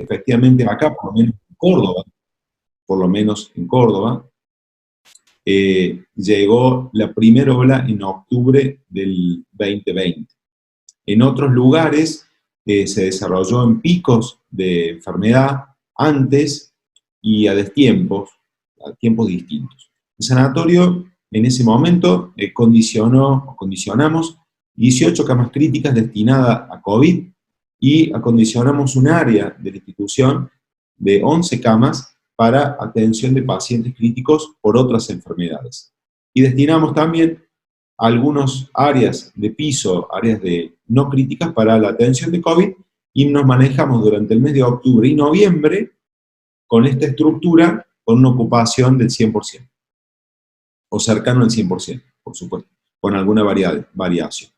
efectivamente acá, por lo menos en Córdoba, llegó la primera ola en octubre del 2020. En otros lugares se desarrolló en picos de enfermedad antes y a destiempos, a tiempos distintos. El sanatorio en ese momento condicionamos 18 camas críticas destinadas a COVID y acondicionamos un área de la institución de 11 camas para atención de pacientes críticos por otras enfermedades. Y destinamos también algunas áreas de piso, áreas de no críticas para la atención de COVID, y nos manejamos durante el mes de octubre y noviembre con esta estructura, con una ocupación del 100%, o cercano al 100%, por supuesto, con alguna variación.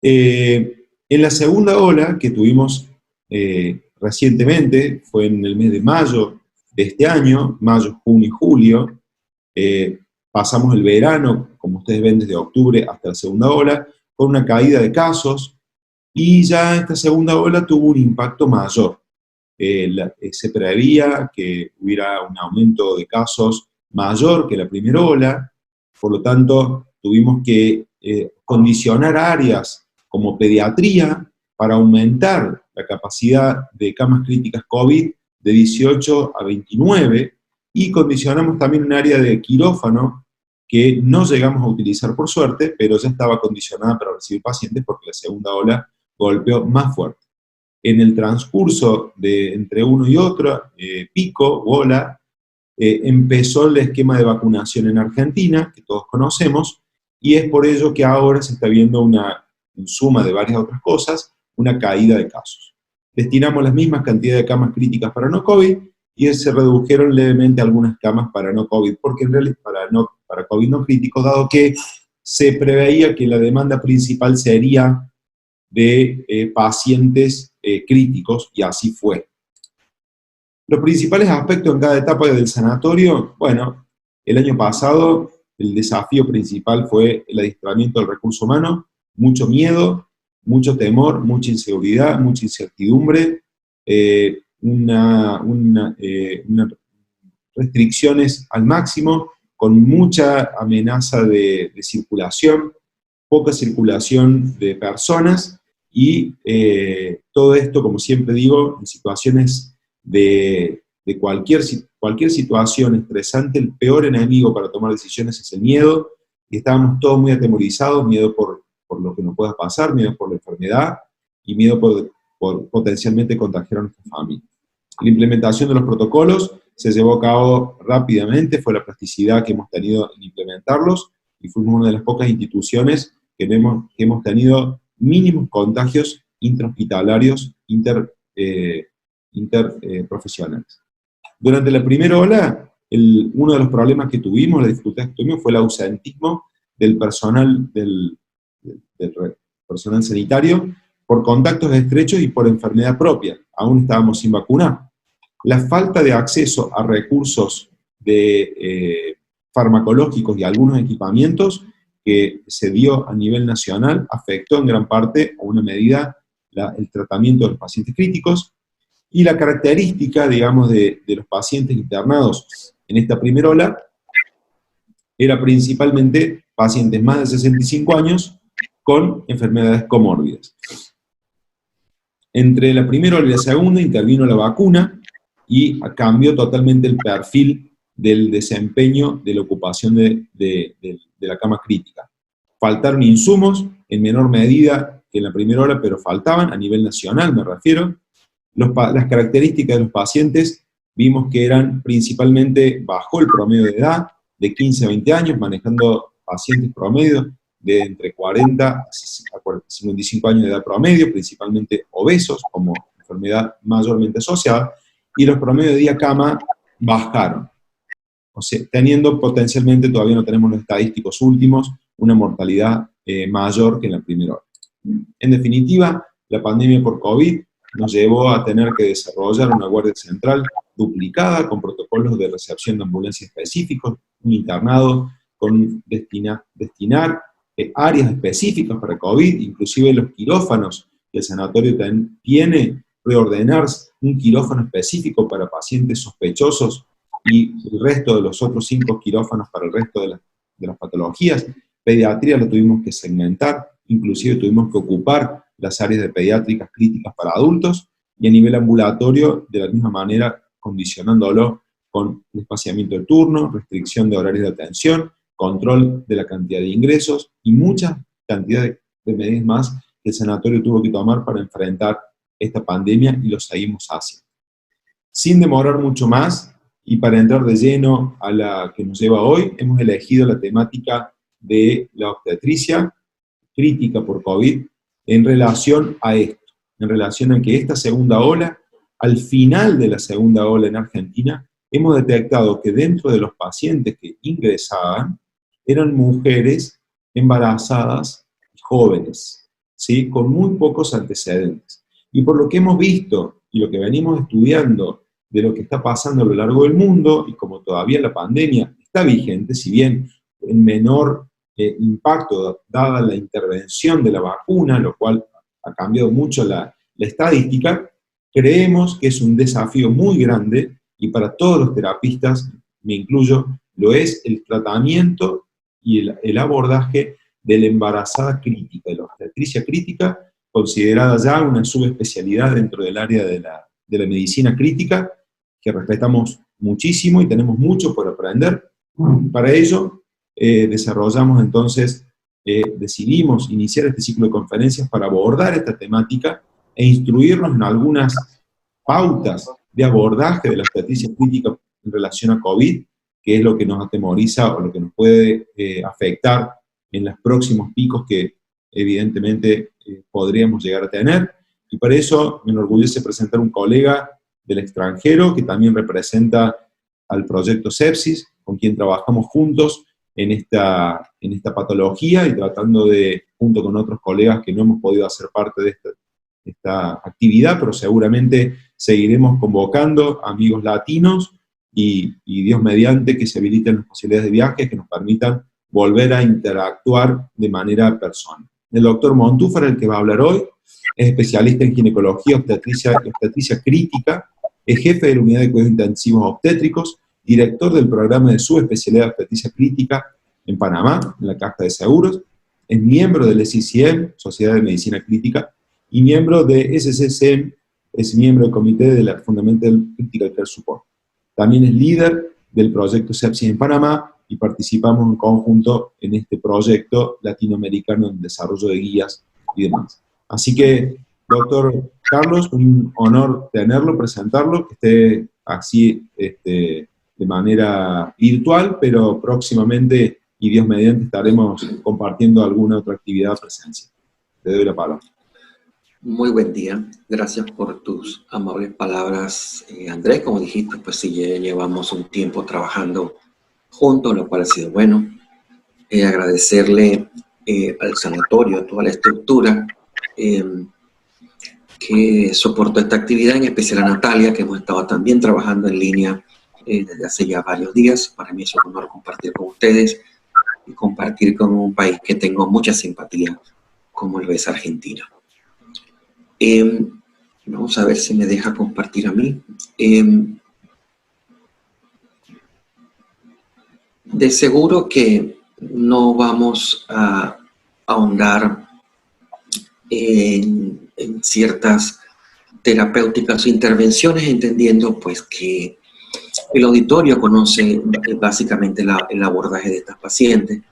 En la segunda ola que tuvimos recientemente, fue en el mes de mayo de este año, mayo, junio y julio, pasamos el verano, como ustedes ven, desde octubre hasta la segunda ola, con una caída de casos, y ya esta segunda ola tuvo un impacto mayor. Se preveía que hubiera un aumento de casos mayor que la primera ola, por lo tanto tuvimos que condicionar áreas como pediatría para aumentar la capacidad de camas críticas COVID de 18 a 29, y condicionamos también un área de quirófano que no llegamos a utilizar por suerte, pero ya estaba condicionada para recibir pacientes porque la segunda ola golpeó más fuerte. En el transcurso de entre uno y otro pico u ola, empezó el esquema de vacunación en Argentina, que todos conocemos, y es por ello que ahora se está viendo en suma de varias otras cosas, una caída de casos. Destinamos las mismas cantidades de camas críticas para no COVID, y se redujeron levemente algunas camas para no COVID, porque en realidad para COVID no crítico, dado que se preveía que la demanda principal sería de pacientes críticos, y así fue. Los principales aspectos en cada etapa del sanatorio, bueno, el año pasado el desafío principal fue el adiestramiento del recurso humano, mucho miedo, mucho temor, mucha inseguridad, mucha incertidumbre, restricciones al máximo, con mucha amenaza de circulación, poca circulación de personas, y todo esto, como siempre digo, en situaciones de cualquier situación estresante, el peor enemigo para tomar decisiones es el miedo, y estábamos todos muy atemorizados, miedo por lo que nos pueda pasar, miedo por la enfermedad, y miedo por potencialmente contagiar a nuestra familia. La implementación de los protocolos se llevó a cabo rápidamente, fue la plasticidad que hemos tenido en implementarlos, y fuimos una de las pocas instituciones que hemos tenido mínimos contagios intrahospitalarios interprofesionales. Durante la primera ola, uno de los problemas que tuvimos, la dificultad que tuvimos, fue el ausentismo del personal, del personal sanitario, por contactos estrechos y por enfermedad propia. Aún estábamos sin vacunar. La falta de acceso a recursos farmacológicos y algunos equipamientos que se dio a nivel nacional afectó en gran parte, o una medida, el tratamiento de los pacientes críticos, y la característica, digamos, de los pacientes internados en esta primera ola era principalmente pacientes más de 65 años con enfermedades comórbidas. Entre la primera ola y la segunda intervino la vacuna y cambió totalmente el perfil del desempeño de la ocupación de la cama crítica. Faltaron insumos en menor medida que en la primera ola, pero faltaban a nivel nacional, me refiero. Las características de los pacientes vimos que eran principalmente bajo el promedio de edad, de 15 a 20 años, manejando pacientes promedio de entre 40 a 55 años de edad promedio, principalmente obesos, como enfermedad mayormente asociada, y los promedios de día cama bajaron. O sea, teniendo potencialmente, todavía no tenemos los estadísticos últimos, una mortalidad mayor que en la primera ola. En definitiva, la pandemia por COVID nos llevó a tener que desarrollar una guardia central duplicada, con protocolos de recepción de ambulancia específicos, un internado con destinar áreas específicas para COVID, inclusive los quirófanos que el sanatorio tiene, reordenarse un quirófano específico para pacientes sospechosos y el resto de los otros 5 quirófanos para el resto de las patologías. Pediatría lo tuvimos que segmentar, inclusive tuvimos que ocupar las áreas de pediátricas críticas para adultos, y a nivel ambulatorio, de la misma manera, condicionándolo con el espaciamiento del turno, restricción de horarios de atención, control de la cantidad de ingresos y mucha cantidad de medidas más que el sanatorio tuvo que tomar para enfrentar esta pandemia, y lo seguimos haciendo. Sin demorar mucho más, y para entrar de lleno a la que nos lleva hoy, hemos elegido la temática de la obstetricia crítica por COVID en relación a esto, en relación a que esta segunda ola, al final de la segunda ola en Argentina, hemos detectado que dentro de los pacientes que ingresaban eran mujeres embarazadas y jóvenes, ¿sí? Con muy pocos antecedentes. Y por lo que hemos visto y lo que venimos estudiando de lo que está pasando a lo largo del mundo, y como todavía la pandemia está vigente, si bien en menor impacto dada la intervención de la vacuna, lo cual ha cambiado mucho la estadística, creemos que es un desafío muy grande, y para todos los terapistas, me incluyo, lo es el tratamiento y el abordaje de la embarazada crítica, de la obstetricia crítica, considerada ya una subespecialidad dentro del área de la medicina crítica, que respetamos muchísimo y tenemos mucho por aprender. Para ello, desarrollamos entonces, decidimos iniciar este ciclo de conferencias para abordar esta temática e instruirnos en algunas pautas de abordaje de la obstetricia crítica en relación a COVID, que es lo que nos atemoriza o lo que nos puede afectar en los próximos picos que evidentemente podríamos llegar a tener. Y para eso me enorgullece presentar un colega del extranjero que también representa al proyecto Sepsis, con quien trabajamos juntos en esta patología, y tratando de, junto con otros colegas que no hemos podido hacer parte de esta actividad, pero seguramente seguiremos convocando amigos latinos y Dios mediante que se habiliten las posibilidades de viaje que nos permitan volver a interactuar de manera personal. El doctor Montúfar, el que va a hablar hoy, es especialista en ginecología, obstetricia crítica, es jefe de la unidad de cuidados intensivos obstétricos, director del programa de subespecialidad de obstetricia crítica en Panamá, en la Caja de Seguros, es miembro del SCCM, Sociedad de Medicina Crítica, y miembro de SCCM, es miembro del comité de la Fundamental Critical Care Support. También es líder del proyecto Sepsis en Panamá, y participamos en conjunto en este proyecto latinoamericano en desarrollo de guías y demás. Así que, doctor Carlos, un honor tenerlo, presentarlo, que esté así de manera virtual, pero próximamente, y Dios mediante, estaremos compartiendo alguna otra actividad a presencia. Te doy la palabra. Muy buen día, gracias por tus amables palabras, Andrés. Como dijiste, pues sí, ya llevamos un tiempo trabajando juntos, lo cual ha sido bueno. Agradecerle al sanatorio, a toda la estructura que soportó esta actividad, en especial a Natalia, que hemos estado también trabajando en línea desde hace ya varios días. Para mí es un honor compartir con ustedes y compartir con un país que tengo mucha simpatía, como lo es Argentina. Vamos a ver si me deja compartir a mí. De seguro que no vamos a ahondar en ciertas terapéuticas o intervenciones, entendiendo pues que el auditorio conoce básicamente el abordaje de estas pacientes.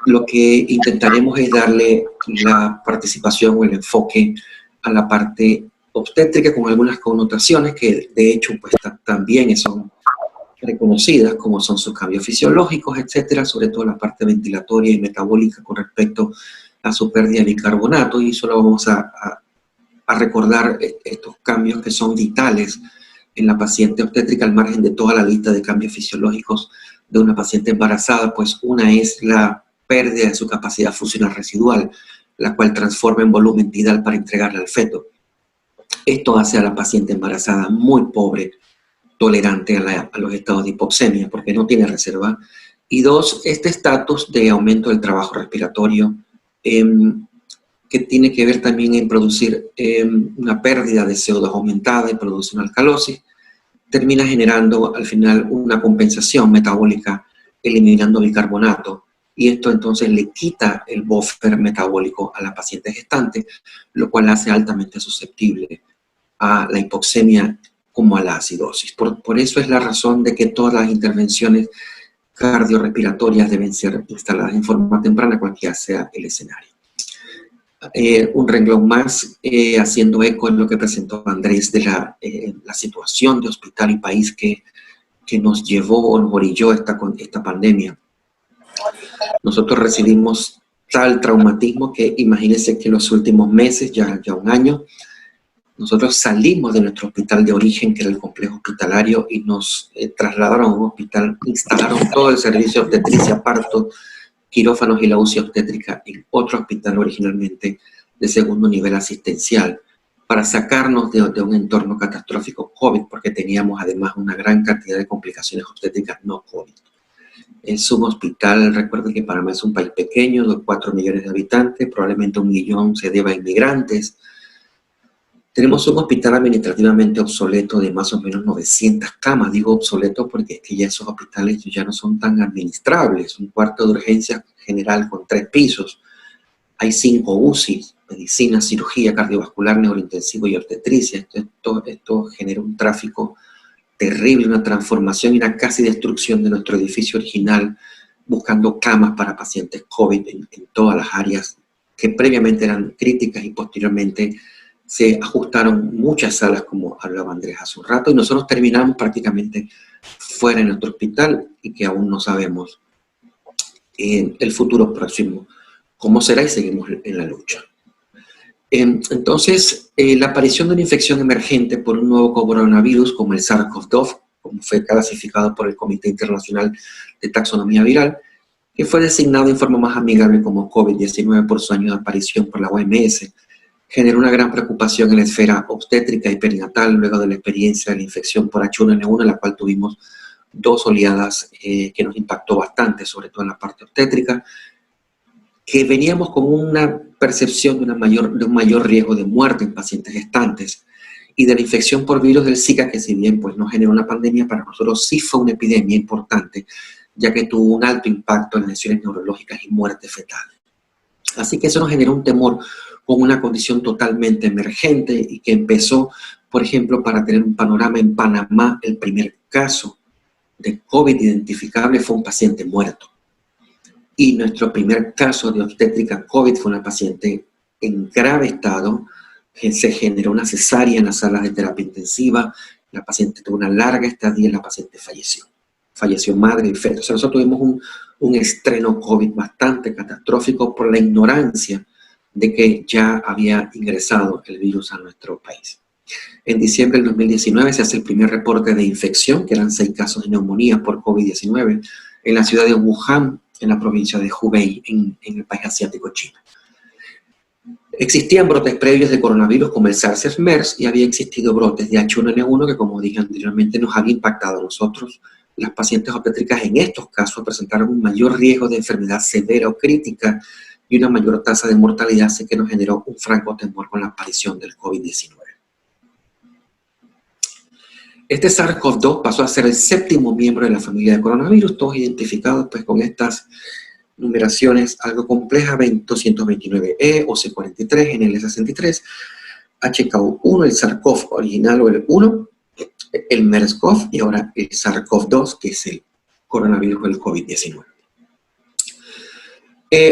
Lo que intentaremos es darle la participación o el enfoque a la parte obstétrica, con algunas connotaciones que de hecho pues también son reconocidas, como son sus cambios fisiológicos, etcétera, sobre todo la parte ventilatoria y metabólica con respecto a su pérdida de bicarbonato, y solo vamos a recordar estos cambios que son vitales en la paciente obstétrica, al margen de toda la lista de cambios fisiológicos de una paciente embarazada. Pues una es la pérdida de su capacidad funcional residual, la cual transforma en volumen tidal para entregarle al feto. Esto hace a la paciente embarazada muy pobre, tolerante a los estados de hipoxemia, porque no tiene reserva. Y dos, este estatus de aumento del trabajo respiratorio que tiene que ver también en producir una pérdida de CO2 aumentada y produce una alcalosis, termina generando al final una compensación metabólica eliminando bicarbonato, y esto entonces le quita el buffer metabólico a la paciente gestante, lo cual la hace altamente susceptible a la hipoxemia como a la acidosis. Por eso es la razón de que todas las intervenciones cardiorrespiratorias deben ser instaladas en forma temprana, cualquiera sea el escenario. Un renglón más, haciendo eco en lo que presentó Andrés de la situación de hospital y país que nos llevó o nos orilló esta pandemia. Nosotros recibimos tal traumatismo que imagínense que en los últimos meses, ya un año, nosotros salimos de nuestro hospital de origen, que era el complejo hospitalario, y nos trasladaron a un hospital, instalaron todo el servicio de obstetricia, parto, quirófanos y la UCI obstétrica en otro hospital originalmente de segundo nivel asistencial, para sacarnos de un entorno catastrófico COVID, porque teníamos además una gran cantidad de complicaciones obstétricas no COVID. Es un hospital, recuerden que Panamá es un país pequeño, de 4 millones de habitantes, probablemente 1 millón se deba a inmigrantes. Tenemos un hospital administrativamente obsoleto de más o menos 900 camas. Digo obsoleto porque es que ya esos hospitales ya no son tan administrables. Un cuarto de urgencia general con 3 pisos. Hay 5 UCIs, medicina, cirugía, cardiovascular, neurointensivo y obstetricia. Esto genera un tráfico terrible, una transformación y una casi destrucción de nuestro edificio original, buscando camas para pacientes COVID en todas las áreas que previamente eran críticas y posteriormente se ajustaron muchas salas, como hablaba Andrés hace un rato, y nosotros terminamos prácticamente fuera de nuestro hospital y que aún no sabemos el futuro próximo cómo será, y seguimos en la lucha. Entonces, la aparición de una infección emergente por un nuevo coronavirus como el SARS-CoV-2, como fue clasificado por el Comité Internacional de Taxonomía Viral, que fue designado en forma más amigable como COVID-19 por su año de aparición por la OMS, generó una gran preocupación en la esfera obstétrica y perinatal luego de la experiencia de la infección por H1N1, en la cual tuvimos 2 oleadas que nos impactó bastante, sobre todo en la parte obstétrica, que veníamos con una percepción de un mayor riesgo de muerte en pacientes gestantes, y de la infección por virus del Zika, que si bien pues, no generó una pandemia, para nosotros sí fue una epidemia importante, ya que tuvo un alto impacto en lesiones neurológicas y muerte fetal. Así que eso nos generó un temor con una condición totalmente emergente, y que empezó, por ejemplo, para tener un panorama en Panamá, el primer caso de COVID identificable fue un paciente muerto. Y nuestro primer caso de obstétrica COVID fue una paciente en grave estado, que se generó una cesárea en las salas de terapia intensiva, la paciente tuvo una larga estadía y la paciente falleció. Falleció madre y feto. O sea, nosotros tuvimos un estreno COVID bastante catastrófico por la ignorancia de que ya había ingresado el virus a nuestro país. En diciembre del 2019 se hace el primer reporte de infección, que eran 6 casos de neumonía por COVID-19, en la ciudad de Wuhan, en la provincia de Hubei, en el país asiático China. Existían brotes previos de coronavirus como el SARS-MERS, y había existido brotes de H1N1 que, como dije anteriormente, nos había impactado a nosotros. Las pacientes obstétricas en estos casos presentaron un mayor riesgo de enfermedad severa o crítica y una mayor tasa de mortalidad, así que nos generó un franco temor con la aparición del COVID-19. Este SARS-CoV-2 pasó a ser el 7º miembro de la familia de coronavirus, todos identificados pues, con estas numeraciones algo complejas: 229E o C43, NL63, HKU1, el SARS-CoV original o el 1, el MERS-CoV y ahora el SARS-CoV-2, que es el coronavirus del COVID-19.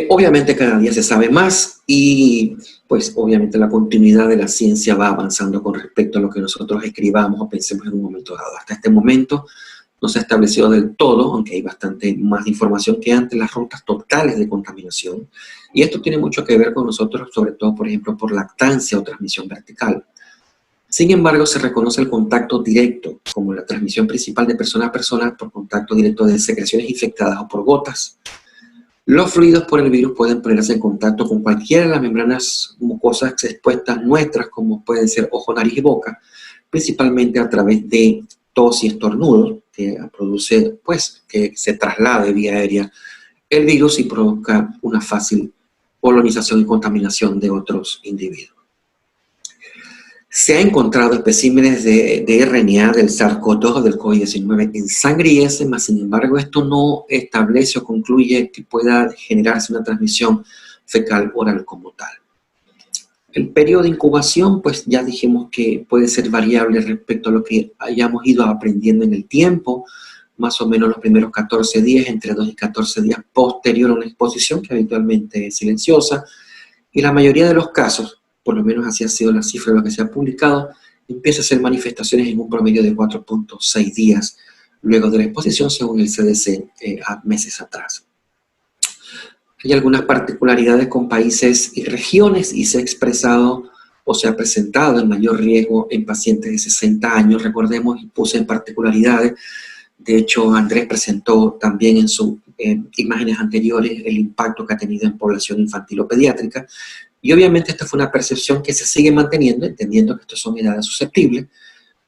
Obviamente cada día se sabe más, y pues obviamente la continuidad de la ciencia va avanzando con respecto a lo que nosotros escribamos o pensemos en un momento dado. Hasta este momento no se ha establecido del todo, aunque hay bastante más información que antes, las rutas totales de contaminación, y esto tiene mucho que ver con nosotros, sobre todo, por ejemplo, por lactancia o transmisión vertical. Sin embargo, se reconoce el contacto directo como la transmisión principal de persona a persona por contacto directo de secreciones infectadas o por gotas. Los fluidos por el virus pueden ponerse en contacto con cualquiera de las membranas mucosas expuestas nuestras, como pueden ser ojo, nariz y boca, principalmente a través de tos y estornudos, que produce, pues, que se traslade vía aérea el virus y provoca una fácil polinización y contaminación de otros individuos. Se ha encontrado especímenes de RNA del SARS-CoV-2 o del COVID-19 en sangre y heces, mas sin embargo esto no establece o concluye que pueda generarse una transmisión fecal oral como tal. El periodo de incubación, pues ya dijimos que puede ser variable respecto a lo que hayamos ido aprendiendo en el tiempo, más o menos los primeros 14 días, entre 2 y 14 días posterior a una exposición, que habitualmente es silenciosa, y la mayoría de los casos, por lo menos así ha sido la cifra de lo que se ha publicado, empieza a hacer manifestaciones en un promedio de 4.6 días luego de la exposición, según el CDC meses atrás. Hay algunas particularidades con países y regiones y se ha expresado o se ha presentado el mayor riesgo en pacientes de 60 años. Recordemos, y puse en particularidades, de hecho Andrés presentó también en sus imágenes anteriores el impacto que ha tenido en población infantil o pediátrica. Y obviamente esta fue una percepción que se sigue manteniendo, entendiendo que estos son edades susceptibles,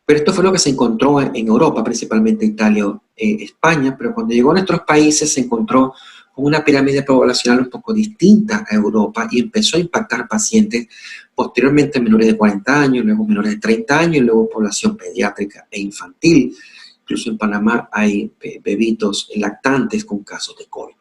pero esto fue lo que se encontró en Europa, principalmente Italia, España, pero cuando llegó a nuestros países se encontró con una pirámide poblacional un poco distinta a Europa y empezó a impactar pacientes posteriormente menores de 40 años, luego menores de 30 años, y luego población pediátrica e infantil. Incluso en Panamá hay bebitos lactantes con casos de COVID.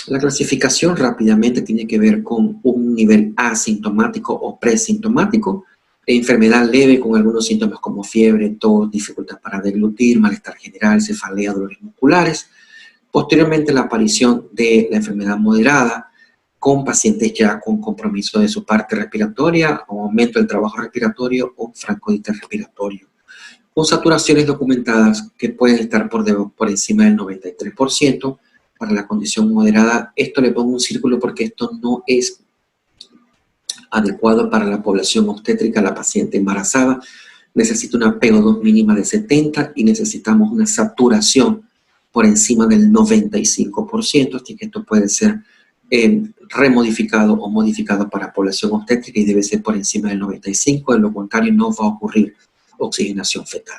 La clasificación rápidamente tiene que ver con un nivel asintomático o presintomático, enfermedad leve con algunos síntomas como fiebre, tos, dificultad para deglutir, malestar general, cefalea, dolores musculares. Posteriormente la aparición de la enfermedad moderada con pacientes ya con compromiso de su parte respiratoria o aumento del trabajo respiratorio o francotitis respiratorio, con saturaciones documentadas que pueden estar por encima del 93%. Para la condición moderada, esto le pongo un círculo porque esto no es adecuado para la población obstétrica. La paciente embarazada necesita una PO2 mínima de 70 y necesitamos una saturación por encima del 95%, así que esto puede ser remodificado o modificado para población obstétrica y debe ser por encima del 95%, de lo contrario no va a ocurrir oxigenación fetal.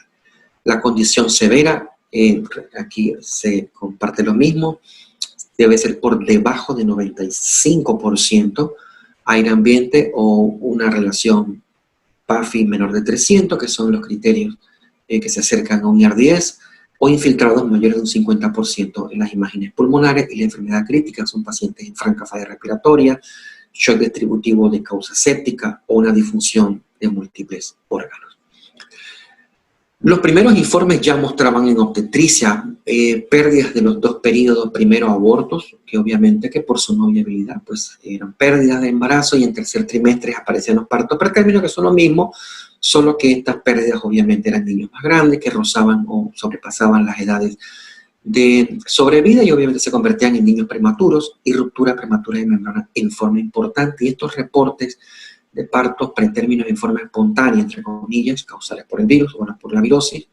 La condición severa, aquí se comparte lo mismo, debe ser por debajo de 95%, aire ambiente o una relación PAFI menor de 300, que son los criterios que se acercan a un IR10, o infiltrados mayores de un 50% en las imágenes pulmonares, y la enfermedad crítica son pacientes en franca falla respiratoria, shock distributivo de causa séptica o una disfunción de múltiples órganos. Los primeros informes ya mostraban en obstetricia pérdidas de los dos periodos, primero abortos, que obviamente que por su no viabilidad pues eran pérdidas de embarazo, y en tercer trimestre aparecían los partos pretérminos, que son lo mismo, solo que estas pérdidas obviamente eran niños más grandes que rozaban o sobrepasaban las edades de sobrevida y obviamente se convertían en niños prematuros y ruptura prematura de membrana en forma importante. Y estos reportes de partos pretérminos en forma espontánea, entre comillas, causales por el virus o por la virosis,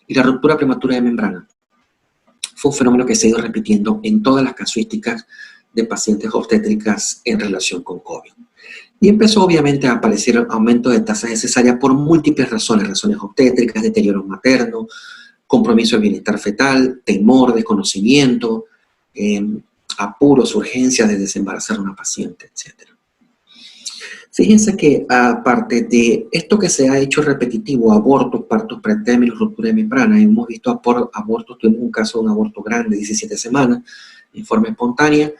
y la ruptura prematura de membrana, fue un fenómeno que se ha ido repitiendo en todas las casuísticas de pacientes obstétricas en relación con COVID. Y empezó obviamente a aparecer aumento de tasas de cesárea por múltiples razones, razones obstétricas, deterioro materno, compromiso del bienestar fetal, temor, desconocimiento, apuros, urgencias de desembarazar a una paciente, etc. Fíjense que aparte de esto que se ha hecho repetitivo, abortos, partos pretérminos, ruptura de membrana, hemos visto abortos, tuvimos un caso de un aborto grande, 17 semanas, en forma espontánea,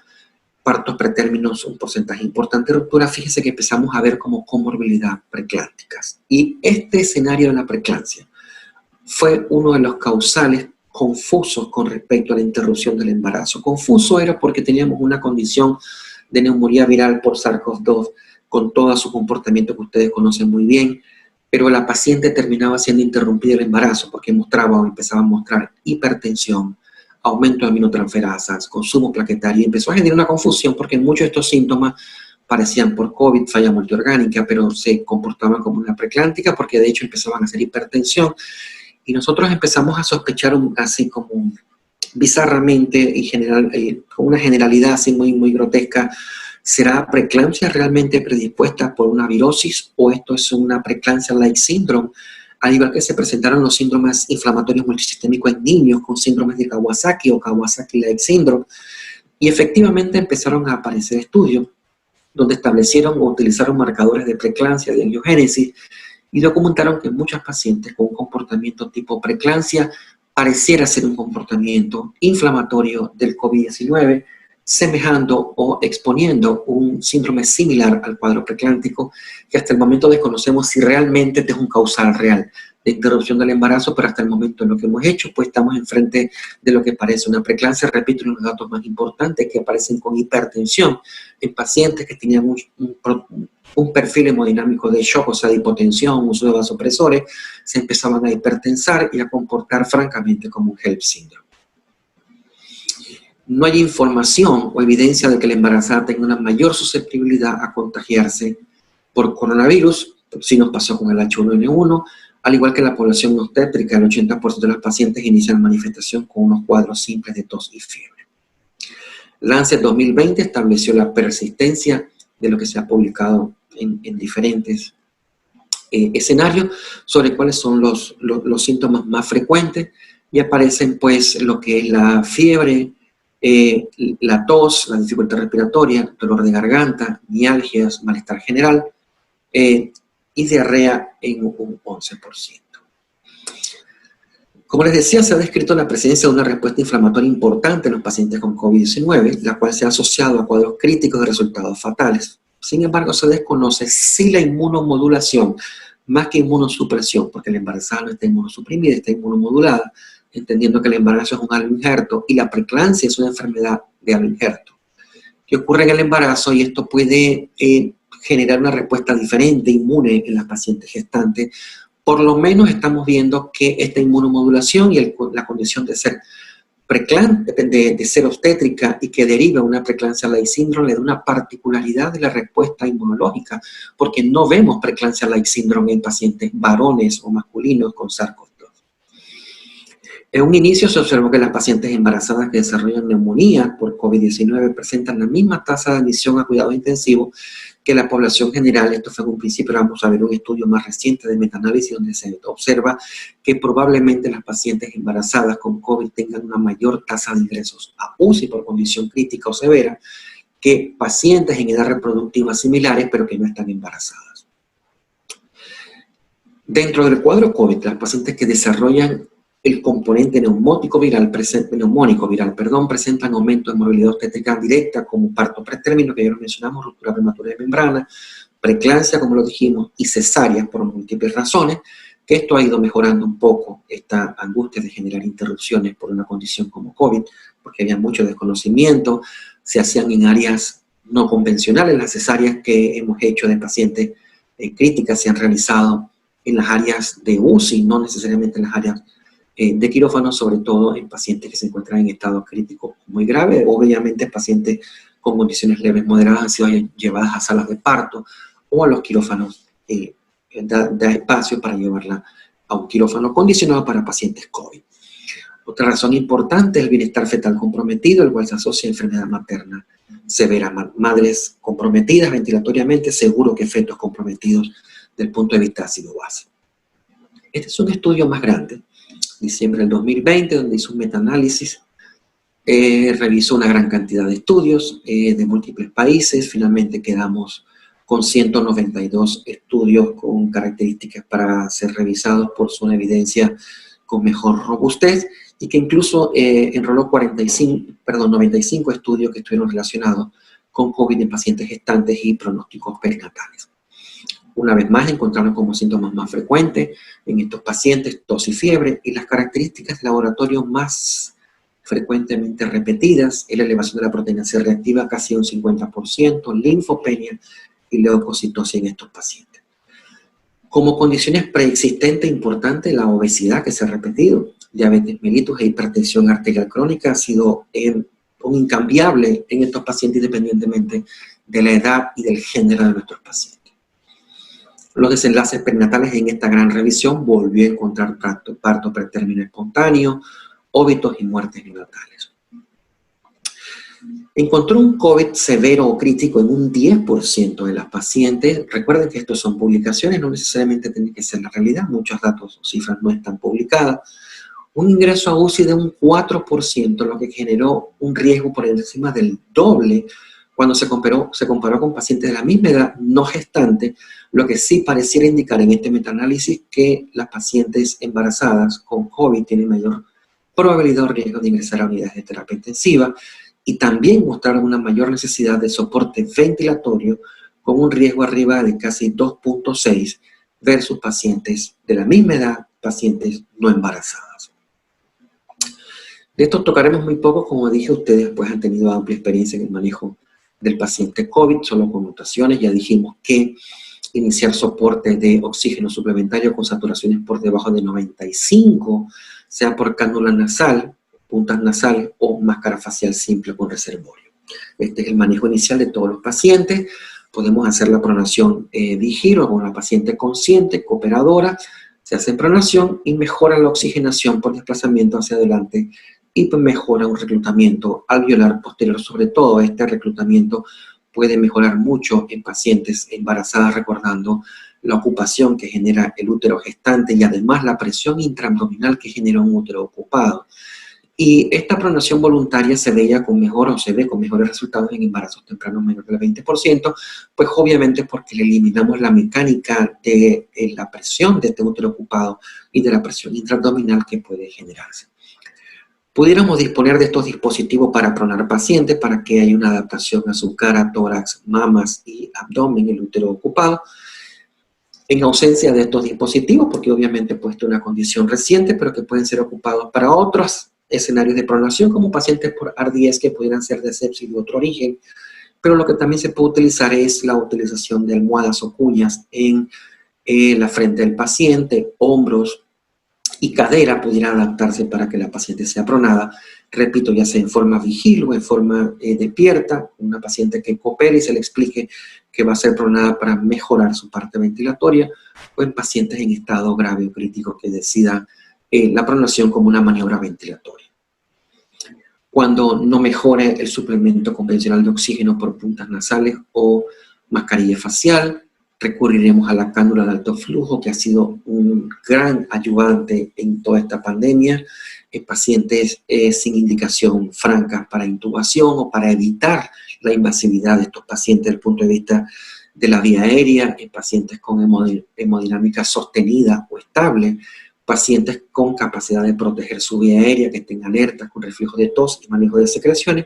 partos pretérminos, un porcentaje importante de ruptura. Fíjense que empezamos a ver como comorbilidad preclánticas. Y este escenario de la preclancia fue uno de los causales confusos con respecto a la interrupción del embarazo. Confuso era porque teníamos una condición de neumonía viral por SARS-CoV-2 con todo su comportamiento que ustedes conocen muy bien, pero la paciente terminaba siendo interrumpida el embarazo porque mostraba o empezaba a mostrar hipertensión, aumento de aminotransferasas, consumo plaquetario, y empezó a generar una confusión porque muchos de estos síntomas parecían por COVID, falla multiorgánica, pero se comportaban como una preclántica porque de hecho empezaban a hacer hipertensión, y nosotros empezamos a sospechar así como bizarramente y con una generalidad así muy grotesca. ¿Será preeclampsia realmente predispuesta por una virosis o esto es una preeclampsia-like syndrome? Al igual que se presentaron los síndromes inflamatorios multisistémicos en niños con síndromes de Kawasaki o Kawasaki-like syndrome, Y efectivamente empezaron a aparecer estudios donde establecieron o utilizaron marcadores de preeclampsia, de angiogénesis, y documentaron que muchas pacientes con un comportamiento tipo preeclampsia pareciera ser un comportamiento inflamatorio del COVID-19, semejando o exponiendo un síndrome similar al cuadro preeclámpico, que hasta el momento desconocemos si realmente este es un causal real de interrupción del embarazo, pero hasta el momento en lo que hemos hecho, pues estamos enfrente de lo que parece una preeclampsia. Repito, uno de los datos más importantes que aparecen con hipertensión en pacientes que tenían un perfil hemodinámico de shock, o sea, de hipotensión, uso de vasopresores, se empezaban a hipertensar y a comportar francamente como un HELLP syndrome. No hay información o evidencia de que la embarazada tenga una mayor susceptibilidad a contagiarse por coronavirus, si nos pasó con el H1N1, al igual que la población obstétrica, el 80% de las pacientes inician manifestación con unos cuadros simples de tos y fiebre. Lancet 2020 estableció la persistencia de lo que se ha publicado en diferentes escenarios sobre cuáles son los síntomas más frecuentes, y aparecen pues lo que es la fiebre, la tos, la dificultad respiratoria, dolor de garganta, mialgias, malestar general y diarrea en un 11%. Como les decía, se ha descrito la presencia de una respuesta inflamatoria importante en los pacientes con COVID-19, la cual se ha asociado a cuadros críticos de resultados fatales. Sin embargo, se desconoce si la inmunomodulación, más que inmunosupresión, porque la embarazada no está inmunosuprimida, está inmunomodulada, entendiendo que el embarazo es un halo injerto y la preeclampsia es una enfermedad de halo injerto, que ocurre en el embarazo, y esto puede generar una respuesta diferente, inmune en las pacientes gestantes. Por lo menos estamos viendo que esta inmunomodulación y la condición de ser de ser obstétrica y que deriva una preeclampsia-like syndrome le da una particularidad de la respuesta inmunológica, porque no vemos preeclampsia-like syndrome en pacientes varones o masculinos con SARS-CoV-2. En un inicio se observó que las pacientes embarazadas que desarrollan neumonía por COVID-19 presentan la misma tasa de admisión a cuidados intensivos que la población general. Esto fue en un principio, vamos a ver un estudio más reciente de metaanálisis donde se observa que probablemente las pacientes embarazadas con COVID tengan una mayor tasa de ingresos a UCI por condición crítica o severa que pacientes en edad reproductiva similares pero que no están embarazadas. Dentro del cuadro COVID, las pacientes que desarrollan el componente neumónico viral presentan aumento de movilidad obstétrica directa como parto pretérmino, que ya lo mencionamos, ruptura prematura de membrana, preeclampsia, como lo dijimos, y cesárea por múltiples razones, que esto ha ido mejorando un poco esta angustia de generar interrupciones por una condición como COVID, porque había mucho desconocimiento, se hacían en áreas no convencionales. Las cesáreas que hemos hecho de pacientes críticas se han realizado en las áreas de UCI, no necesariamente en las áreas de quirófano, sobre todo en pacientes que se encuentran en estado crítico muy grave. Obviamente pacientes con condiciones leves moderadas han sido llevadas a salas de parto o a los quirófanos, da espacio para llevarla a un quirófano condicionado para pacientes COVID. Otra razón importante es el bienestar fetal comprometido, el cual se asocia a enfermedad materna severa. Madres comprometidas ventilatoriamente, seguro que fetos comprometidos desde el punto de vista ácido-base. Este es un estudio más grande, diciembre del 2020, donde hizo un metaanálisis, revisó una gran cantidad de estudios de múltiples países. Finalmente quedamos con 192 estudios con características para ser revisados por su evidencia con mejor robustez, y que incluso enroló 95 estudios que estuvieron relacionados con COVID en pacientes gestantes y pronósticos perinatales. Una vez más, encontraron como síntomas más frecuentes en estos pacientes tos y fiebre, y las características de laboratorio más frecuentemente repetidas es la elevación de la proteína C reactiva, casi un 50%, linfopenia y leucocitosis en estos pacientes. Como condiciones preexistentes importantes, la obesidad, que se ha repetido, diabetes mellitus e hipertensión arterial crónica ha sido un incambiable en estos pacientes independientemente de la edad y del género de nuestros pacientes. Los desenlaces perinatales en esta gran revisión volvió a encontrar parto pretérmino espontáneo, óbitos y muertes neonatales. Encontró un COVID severo o crítico en un 10% de las pacientes. Recuerden que estos son publicaciones, no necesariamente tiene que ser la realidad. Muchos datos o cifras no están publicadas. un ingreso a UCI de un 4%, lo que generó un riesgo por encima del doble cuando se comparó con pacientes de la misma edad no gestante, lo que sí pareciera indicar en este metaanálisis que las pacientes embarazadas con COVID tienen mayor probabilidad o riesgo de ingresar a unidades de terapia intensiva, y también mostraron una mayor necesidad de soporte ventilatorio con un riesgo arriba de casi 2.6 versus pacientes de la misma edad, pacientes no embarazadas. De esto tocaremos muy poco, como dije, ustedes pues han tenido amplia experiencia en el manejo del paciente COVID, solo con mutaciones. Ya dijimos que iniciar soporte de oxígeno suplementario con saturaciones por debajo de 95, sea por cánula nasal, puntas nasales o máscara facial simple con reservorio. Este es el manejo inicial de todos los pacientes. Podemos hacer la pronación vigil con una paciente consciente, cooperadora. Se hace pronación y mejora la oxigenación por desplazamiento hacia adelante y pues mejora un reclutamiento alveolar posterior. Sobre todo, este reclutamiento puede mejorar mucho en pacientes embarazadas, recordando la ocupación que genera el útero gestante y además la presión intraabdominal que genera un útero ocupado. Y esta pronación voluntaria se ve con mejores resultados en embarazos tempranos menor del 20%, pues obviamente porque le eliminamos la mecánica de la presión de este útero ocupado y de la presión intraabdominal que puede generarse. Pudiéramos disponer de estos dispositivos para pronar pacientes para que haya una adaptación a su cara, tórax, mamas y abdomen, el útero ocupado. En ausencia de estos dispositivos, porque obviamente pues es una condición reciente, pero que pueden ser ocupados para otros escenarios de pronación, como pacientes por ARDS que pudieran ser de sepsis de otro origen, pero lo que también se puede utilizar es la utilización de almohadas o cuñas en la frente del paciente, hombros y cadera pudiera adaptarse para que la paciente sea pronada, repito, ya sea en forma vigil o en forma despierta, una paciente que coopere y se le explique que va a ser pronada para mejorar su parte ventilatoria, o en pacientes en estado grave o crítico que decidan la pronación como una maniobra ventilatoria. Cuando no mejore el suplemento convencional de oxígeno por puntas nasales o mascarilla facial, recurriremos a la cánula de alto flujo, que ha sido un gran ayudante en toda esta pandemia, en pacientes sin indicación franca para intubación o para evitar la invasividad de estos pacientes desde el punto de vista de la vía aérea, en pacientes con hemodinámica sostenida o estable, pacientes con capacidad de proteger su vía aérea, que estén alertas con reflejo de tos y manejo de secreciones.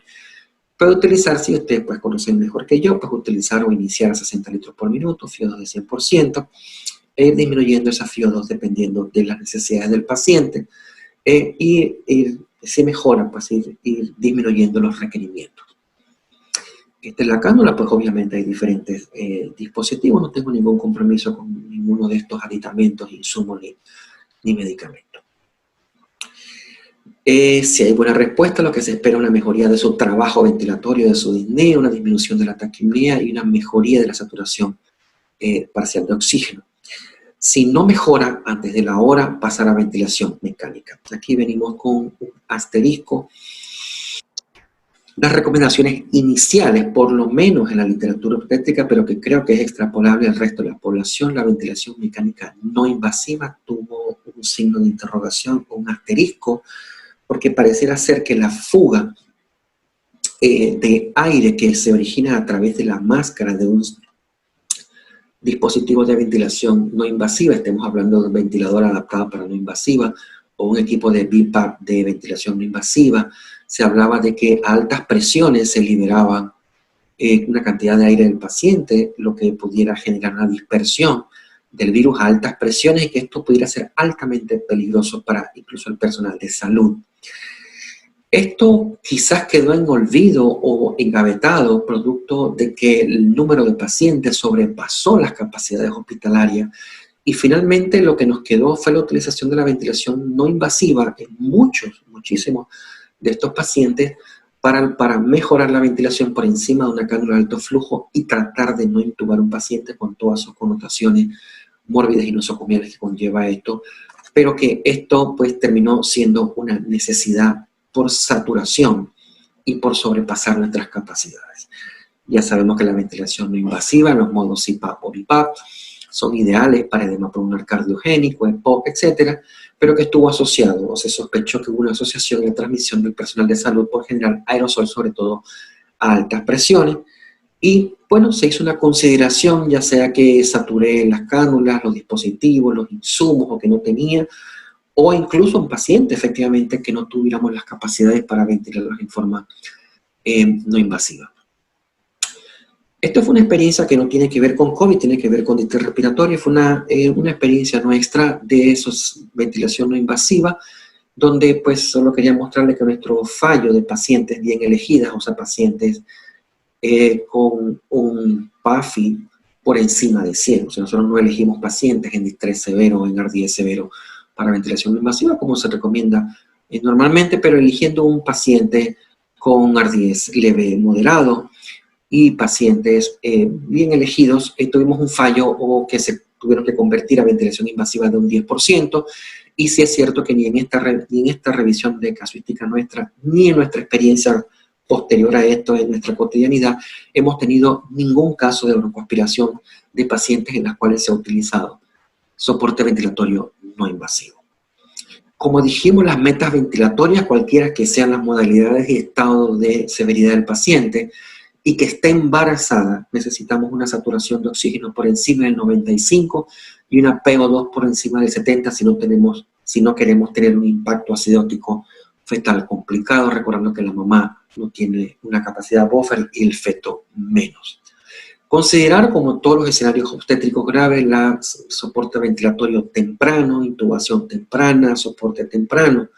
Puede utilizar, si ustedes pues conocen mejor que yo, pues utilizar o iniciar a 60 litros por minuto, FIO2 de 100%, disminuyendo esa FIO2 dependiendo de las necesidades del paciente, y si mejora, pues ir disminuyendo los requerimientos. Esta es la cánula, pues obviamente hay diferentes dispositivos, no tengo ningún compromiso con ninguno de estos aditamentos, insumos ni medicamentos. Si hay buena respuesta, lo que se espera es una mejoría de su trabajo ventilatorio, de su disnea, una disminución de la taquipnea y una mejoría de la saturación parcial de oxígeno. Si no mejora antes de la hora, pasar a ventilación mecánica. Aquí venimos con un asterisco. Las recomendaciones iniciales, por lo menos en la literatura obstétrica, pero que creo que es extrapolable al resto de la población, la ventilación mecánica no invasiva tuvo un signo de interrogación o un asterisco, porque pareciera ser que la fuga de aire que se origina a través de la máscara de un dispositivo de ventilación no invasiva, estemos hablando de un ventilador adaptado para no invasiva, o un equipo de BiPAP de ventilación no invasiva, se hablaba de que a altas presiones se liberaba una cantidad de aire del paciente, lo que pudiera generar una dispersión del virus a altas presiones y que esto pudiera ser altamente peligroso para incluso el personal de salud. Esto quizás quedó en olvido o engavetado producto de que el número de pacientes sobrepasó las capacidades hospitalarias y finalmente lo que nos quedó fue la utilización de la ventilación no invasiva en muchísimos de estos pacientes para mejorar la ventilación por encima de una cánula de alto flujo y tratar de no intubar un paciente con todas sus connotaciones mórbidas y nosocomiales que conlleva esto, pero que esto pues terminó siendo una necesidad por saturación y por sobrepasar nuestras capacidades. Ya sabemos que la ventilación no invasiva, los modos CPAP o BiPAP, son ideales para edema pulmonar cardiogénico, EPOC, etcétera, pero que estuvo asociado, o se sospechó que hubo una asociación en la transmisión del personal de salud por generar aerosol, sobre todo a altas presiones. Y bueno, se hizo una consideración, ya sea que saturé las cánulas, los dispositivos, los insumos o que no tenía, o incluso un paciente efectivamente que no tuviéramos las capacidades para ventilarlos en forma no invasiva. Esto fue una experiencia que no tiene que ver con COVID, tiene que ver con distrés respiratorio. Fue una experiencia nuestra de ventilación no invasiva, donde pues solo quería mostrarles que nuestro fallo de pacientes bien elegidas, o sea, pacientes con un PAFI por encima de 100. O sea, nosotros no elegimos pacientes en distrés severo o en ardidez severo para ventilación no invasiva, como se recomienda normalmente, pero eligiendo un paciente con ardidez leve moderado, y pacientes bien elegidos, tuvimos un fallo o que se tuvieron que convertir a ventilación invasiva de un 10%, y sí es cierto que ni en esta revisión de casuística nuestra, ni en nuestra experiencia posterior a esto, en nuestra cotidianidad, hemos tenido ningún caso de broncoaspiración de pacientes en las cuales se ha utilizado soporte ventilatorio no invasivo. Como dijimos, las metas ventilatorias, cualquiera que sean las modalidades y estado de severidad del paciente, y que esté embarazada, necesitamos una saturación de oxígeno por encima del 95 y una PO2 por encima del 70 si no queremos tener un impacto acidótico fetal complicado, recordando que la mamá no tiene una capacidad buffer y el feto menos. Considerar, como todos los escenarios obstétricos graves, la soporte ventilatorio temprano, intubación temprana, soporte temprano.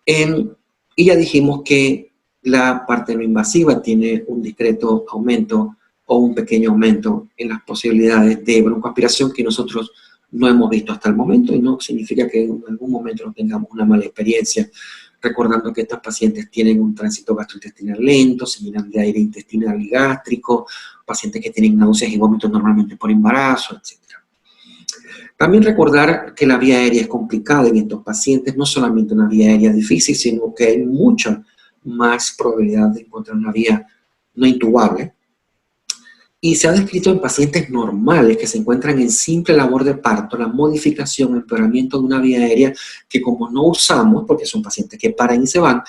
Y ya dijimos que la parte no invasiva tiene un discreto aumento o un pequeño aumento en las posibilidades de broncoaspiración que nosotros no hemos visto hasta el momento, y no significa que en algún momento no tengamos una mala experiencia, recordando que estos pacientes tienen un tránsito gastrointestinal lento, se llenan de aire intestinal y gástrico, pacientes que tienen náuseas y vómitos normalmente por embarazo, etc. También recordar que la vía aérea es complicada en estos pacientes, no solamente una vía aérea difícil, sino que hay mucha más probabilidad de encontrar una vía no intubable. Y se ha descrito en pacientes normales que se encuentran en simple labor de parto, la modificación, empeoramiento de una vía aérea que como no usamos, porque son pacientes que paran y se van,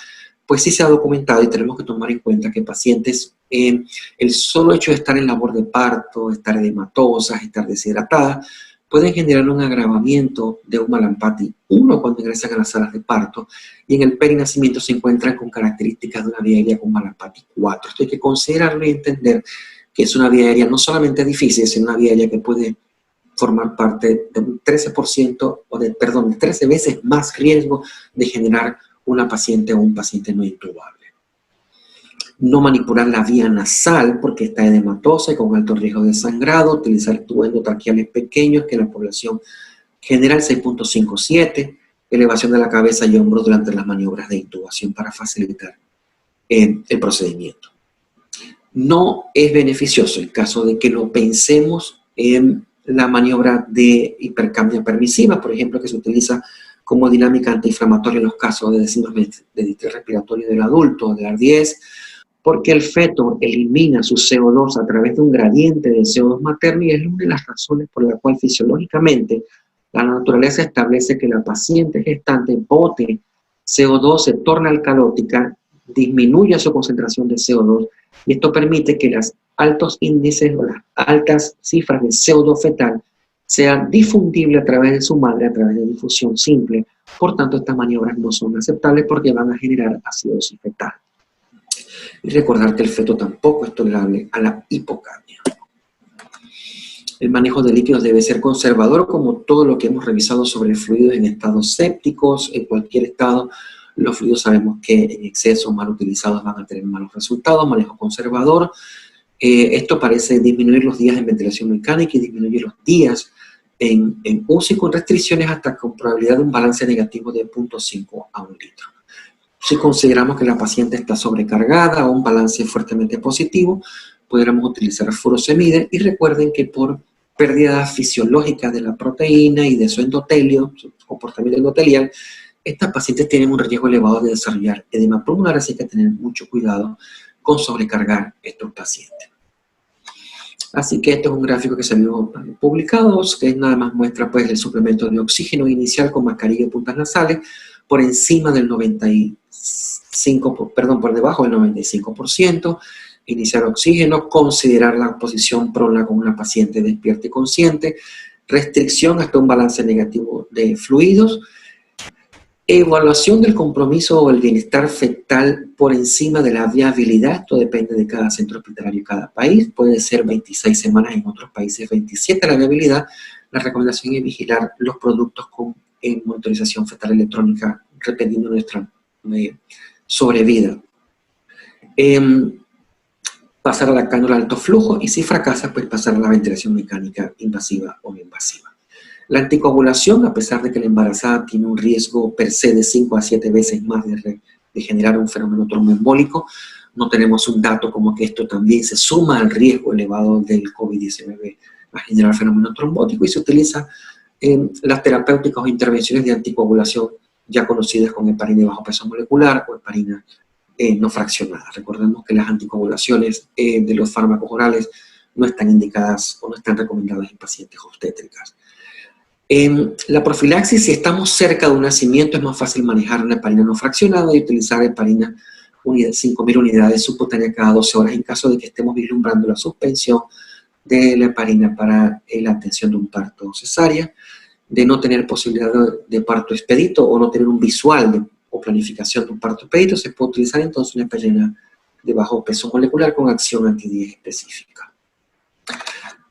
pues sí se ha documentado y tenemos que tomar en cuenta que pacientes, el solo hecho de estar en labor de parto, estar edematosas, estar deshidratadas, pueden generar un agravamiento de un Mallampati 1 cuando ingresan a las salas de parto, y en el perinacimiento se encuentran con características de una vía aérea con Mallampati 4. Esto hay que considerarlo y entender que es una vía aérea no solamente difícil, sino una vía aérea que puede formar parte de un 13% de 13 veces más riesgo de generar una paciente o un paciente no intubable. No manipular la vía nasal porque está edematosa y con alto riesgo de sangrado, utilizar tubos endotraqueales pequeños que en la población general 6.57, elevación de la cabeza y hombros durante las maniobras de intubación para facilitar el procedimiento. No es beneficioso en caso de que lo pensemos en la maniobra de hipercapnia permisiva, por ejemplo, que se utiliza como dinámica antiinflamatoria en los casos de síndrome de distrés respiratorio del adulto o de ardidez, porque el feto elimina su CO2 a través de un gradiente de CO2 materno, y es una de las razones por la cual fisiológicamente la naturaleza establece que la paciente gestante bote CO2, se torna alcalótica, disminuye su concentración de CO2, y esto permite que los altos índices o las altas cifras de CO2 fetal sean difundibles a través de su madre, a través de difusión simple. Por tanto, estas maniobras no son aceptables porque van a generar acidosis fetal. Y recordar que el feto tampoco es tolerable a la hipocapnia. El manejo de líquidos debe ser conservador, como todo lo que hemos revisado sobre fluidos en estados sépticos. En cualquier estado, los fluidos sabemos que en exceso o mal utilizados van a tener malos resultados. Manejo conservador. Esto parece disminuir los días en ventilación mecánica y disminuir los días en UCI con restricciones hasta con probabilidad de un balance negativo de 0.5 a 1 litro. Si consideramos que la paciente está sobrecargada o un balance fuertemente positivo, podríamos utilizar furosemide, y recuerden que por pérdida fisiológica de la proteína y de su endotelio, su comportamiento endotelial, estas pacientes tienen un riesgo elevado de desarrollar edema pulmonar, así que tener mucho cuidado con sobrecargar estos pacientes. Así que este es un gráfico que se vio publicado, que nada más muestra pues el suplemento de oxígeno inicial con mascarilla y puntas nasales por encima del 95, perdón, por debajo del 95%, iniciar oxígeno, considerar la posición prona con una paciente despierta y consciente, restricción hasta un balance negativo de fluidos, evaluación del compromiso o el bienestar fetal por encima de la viabilidad. Esto depende de cada centro hospitalario y cada país. Puede ser 26 semanas, en otros países 27 la viabilidad. La recomendación es vigilar los productos con monitorización fetal electrónica dependiendo de nuestra sobrevida. Pasar a la cánula de alto flujo y si fracasa, pues pasar a la ventilación mecánica invasiva o no invasiva. La anticoagulación, a pesar de que la embarazada tiene un riesgo per se de 5 a 7 veces más de generar un fenómeno tromboembólico, no tenemos un dato como que esto también se suma al riesgo elevado del COVID-19 a generar fenómeno trombótico, y se utiliza las terapéuticas o intervenciones de anticoagulación ya conocidas con heparina de bajo peso molecular o heparina no fraccionada. Recordemos que las anticoagulaciones de los fármacos orales no están indicadas o no están recomendadas en pacientes obstétricas. La profilaxis, si estamos cerca de un nacimiento, es más fácil manejar una heparina no fraccionada y utilizar heparina 5.000 unidades subcutáneas cada 12 horas en caso de que estemos vislumbrando la suspensión de la heparina para la atención de un parto cesárea, de no tener posibilidad de parto expedito o no tener un visual o planificación de un parto expedito, se puede utilizar entonces una heparina de bajo peso molecular con acción anti-10 específica.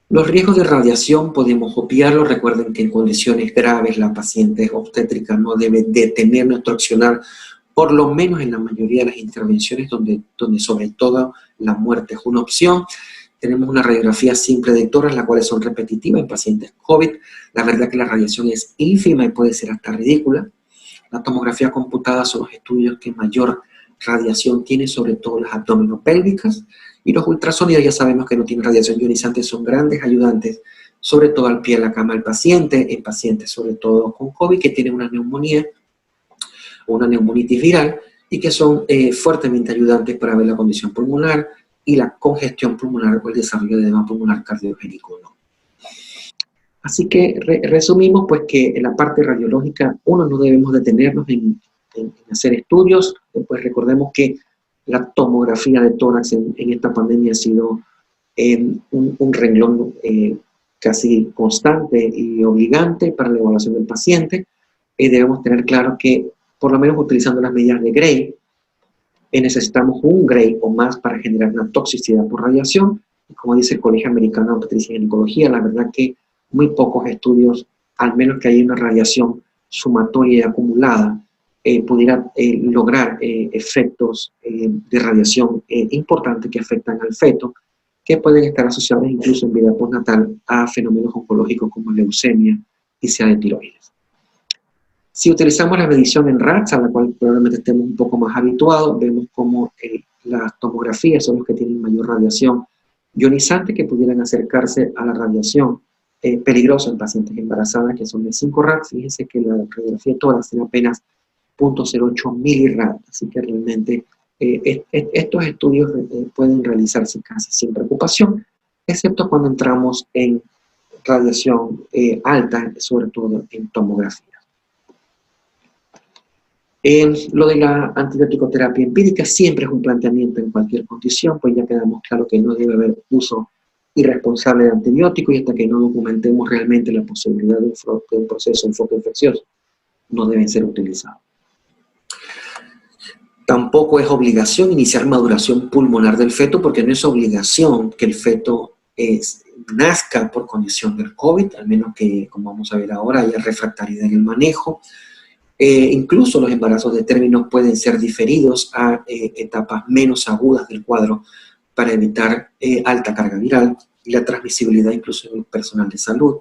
Los riesgos de radiación podemos obviarlos. Recuerden que en condiciones graves la paciente obstétrica no debe detener ni obstruccionar, por lo menos en la mayoría de las intervenciones donde sobre todo la muerte es una opción. Tenemos una radiografía simple de tórax, las cuales son repetitivas en pacientes COVID. La verdad que la radiación es ínfima y puede ser hasta ridícula. La tomografía computada son los estudios que mayor radiación tiene, sobre todo las abdominopélvicas. Y los ultrasonidos ya sabemos que no tienen radiación ionizante, son grandes ayudantes, sobre todo al pie de la cama del paciente, en pacientes sobre todo con COVID que tienen una neumonía o una neumonitis viral y que son fuertemente ayudantes para ver la condición pulmonar y la congestión pulmonar o el desarrollo de edema pulmonar cardiogénico o no. Así que resumimos pues que en la parte radiológica no debemos detenernos en hacer estudios. Pues recordemos que la tomografía de tórax en esta pandemia ha sido un renglón casi constante y obligante para la evaluación del paciente. Debemos tener claro que, por lo menos utilizando las medidas de Gray, necesitamos un Gray o más para generar una toxicidad por radiación. Y como dice el Colegio Americano de Obstetricia y Ginecología, la verdad que muy pocos estudios, al menos que haya una radiación sumatoria y acumulada, pudiera lograr efectos de radiación importantes que afectan al feto, que pueden estar asociados incluso en vida postnatal a fenómenos oncológicos como leucemia y sea de tiroides. Si utilizamos la medición en RATS, a la cual probablemente estemos un poco más habituados, vemos como las tomografías son los que tienen mayor radiación ionizante, que pudieran acercarse a la radiación peligrosa en pacientes embarazadas, que son de 5 RATS. Fíjense que la radiografía de tórax tiene apenas 0.08 milirad, así que realmente estos estudios pueden realizarse casi sin preocupación, excepto cuando entramos en radiación alta, sobre todo en tomografía. Lo de la antibiótico-terapia empírica siempre es un planteamiento en cualquier condición, pues ya quedamos claro que no debe haber uso irresponsable de antibióticos, y hasta que no documentemos realmente la posibilidad de un proceso de foco infeccioso, no deben ser utilizados. Tampoco es obligación iniciar maduración pulmonar del feto, porque no es obligación que el feto nazca por condición del COVID, al menos que, como vamos a ver ahora, haya refractariedad en el manejo. Incluso los embarazos de término pueden ser diferidos a etapas menos agudas del cuadro para evitar alta carga viral y la transmisibilidad incluso en el personal de salud.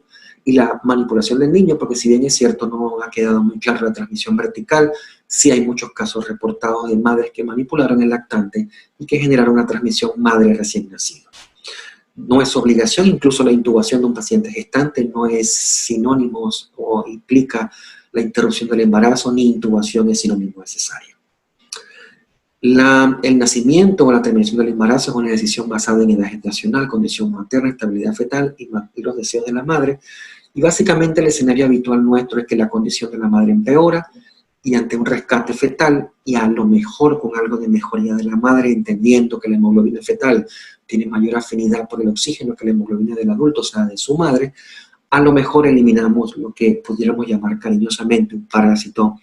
Y la manipulación del niño, porque si bien es cierto no ha quedado muy clara la transmisión vertical, sí hay muchos casos reportados de madres que manipularon el lactante y que generaron una transmisión madre recién nacido. No es obligación, incluso la intubación de un paciente gestante no es sinónimo o implica la interrupción del embarazo, ni intubación es sinónimo de cesárea. El nacimiento o la terminación del embarazo es una decisión basada en edad gestacional, condición materna, estabilidad fetal y los deseos de la madre. Y básicamente el escenario habitual nuestro es que la condición de la madre empeora y ante un rescate fetal y a lo mejor con algo de mejoría de la madre, entendiendo que la hemoglobina fetal tiene mayor afinidad por el oxígeno que la hemoglobina del adulto, o sea, de su madre, a lo mejor eliminamos lo que pudiéramos llamar cariñosamente un parásito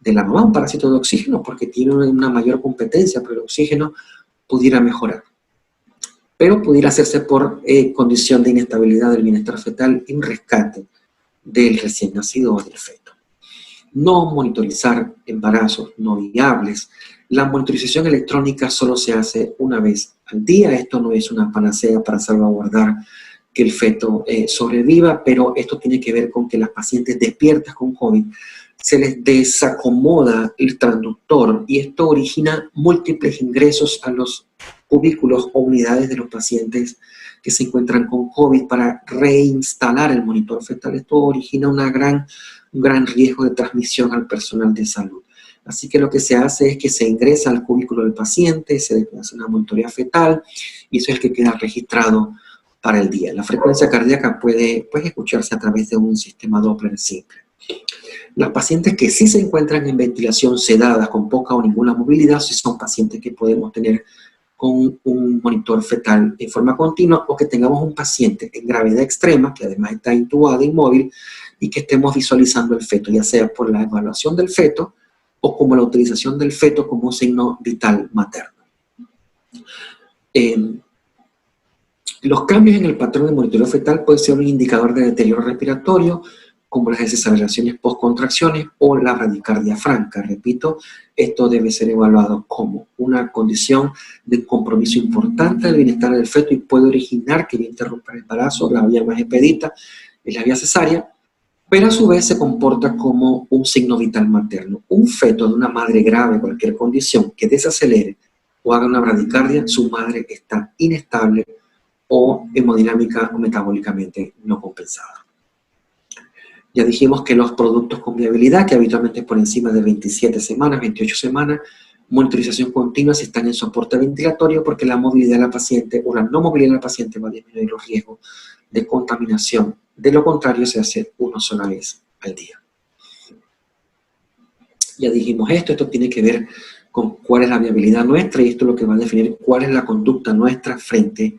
de la mamá, un parásito de oxígeno, porque tiene una mayor competencia, pero el oxígeno pudiera mejorar. Pero pudiera hacerse por condición de inestabilidad del bienestar fetal y un rescate del recién nacido o del feto. No monitorizar embarazos no viables. La monitorización electrónica solo se hace una vez al día. Esto no es una panacea para salvaguardar que el feto sobreviva, pero esto tiene que ver con que las pacientes despiertas con COVID se les desacomoda el transductor y esto origina múltiples ingresos a los cubículos o unidades de los pacientes que se encuentran con COVID para reinstalar el monitor fetal. Esto origina un gran riesgo de transmisión al personal de salud. Así que lo que se hace es que se ingresa al cubículo del paciente, se hace una monitoría fetal y eso es el que queda registrado para el día. La frecuencia cardíaca puede escucharse a través de un sistema Doppler simple. Las pacientes que sí se encuentran en ventilación sedadas con poca o ninguna movilidad, sí son pacientes que podemos tener con un monitor fetal en forma continua o que tengamos un paciente en gravedad extrema que además está intubado, inmóvil y que estemos visualizando el feto, ya sea por la evaluación del feto o como la utilización del feto como signo vital materno. Los cambios en el patrón de monitoreo fetal pueden ser un indicador de deterioro respiratorio, como las desaceleraciones postcontracciones o la bradicardia franca. Repito, esto debe ser evaluado como una condición de compromiso importante del bienestar del feto y puede originar que interrumpa el embarazo, la vía más expedita es la vía cesárea, pero a su vez se comporta como un signo vital materno. Un feto de una madre grave, cualquier condición que desacelere o haga una bradicardia, su madre está inestable o hemodinámica o metabólicamente no compensada. Ya dijimos que los productos con viabilidad, que habitualmente es por encima de 27 semanas, 28 semanas, monitorización continua si están en soporte ventilatorio, porque la movilidad de la paciente o la no movilidad de la paciente va a disminuir los riesgos de contaminación. De lo contrario, se hace una sola vez al día. Ya dijimos esto tiene que ver con cuál es la viabilidad nuestra y esto es lo que va a definir cuál es la conducta nuestra frente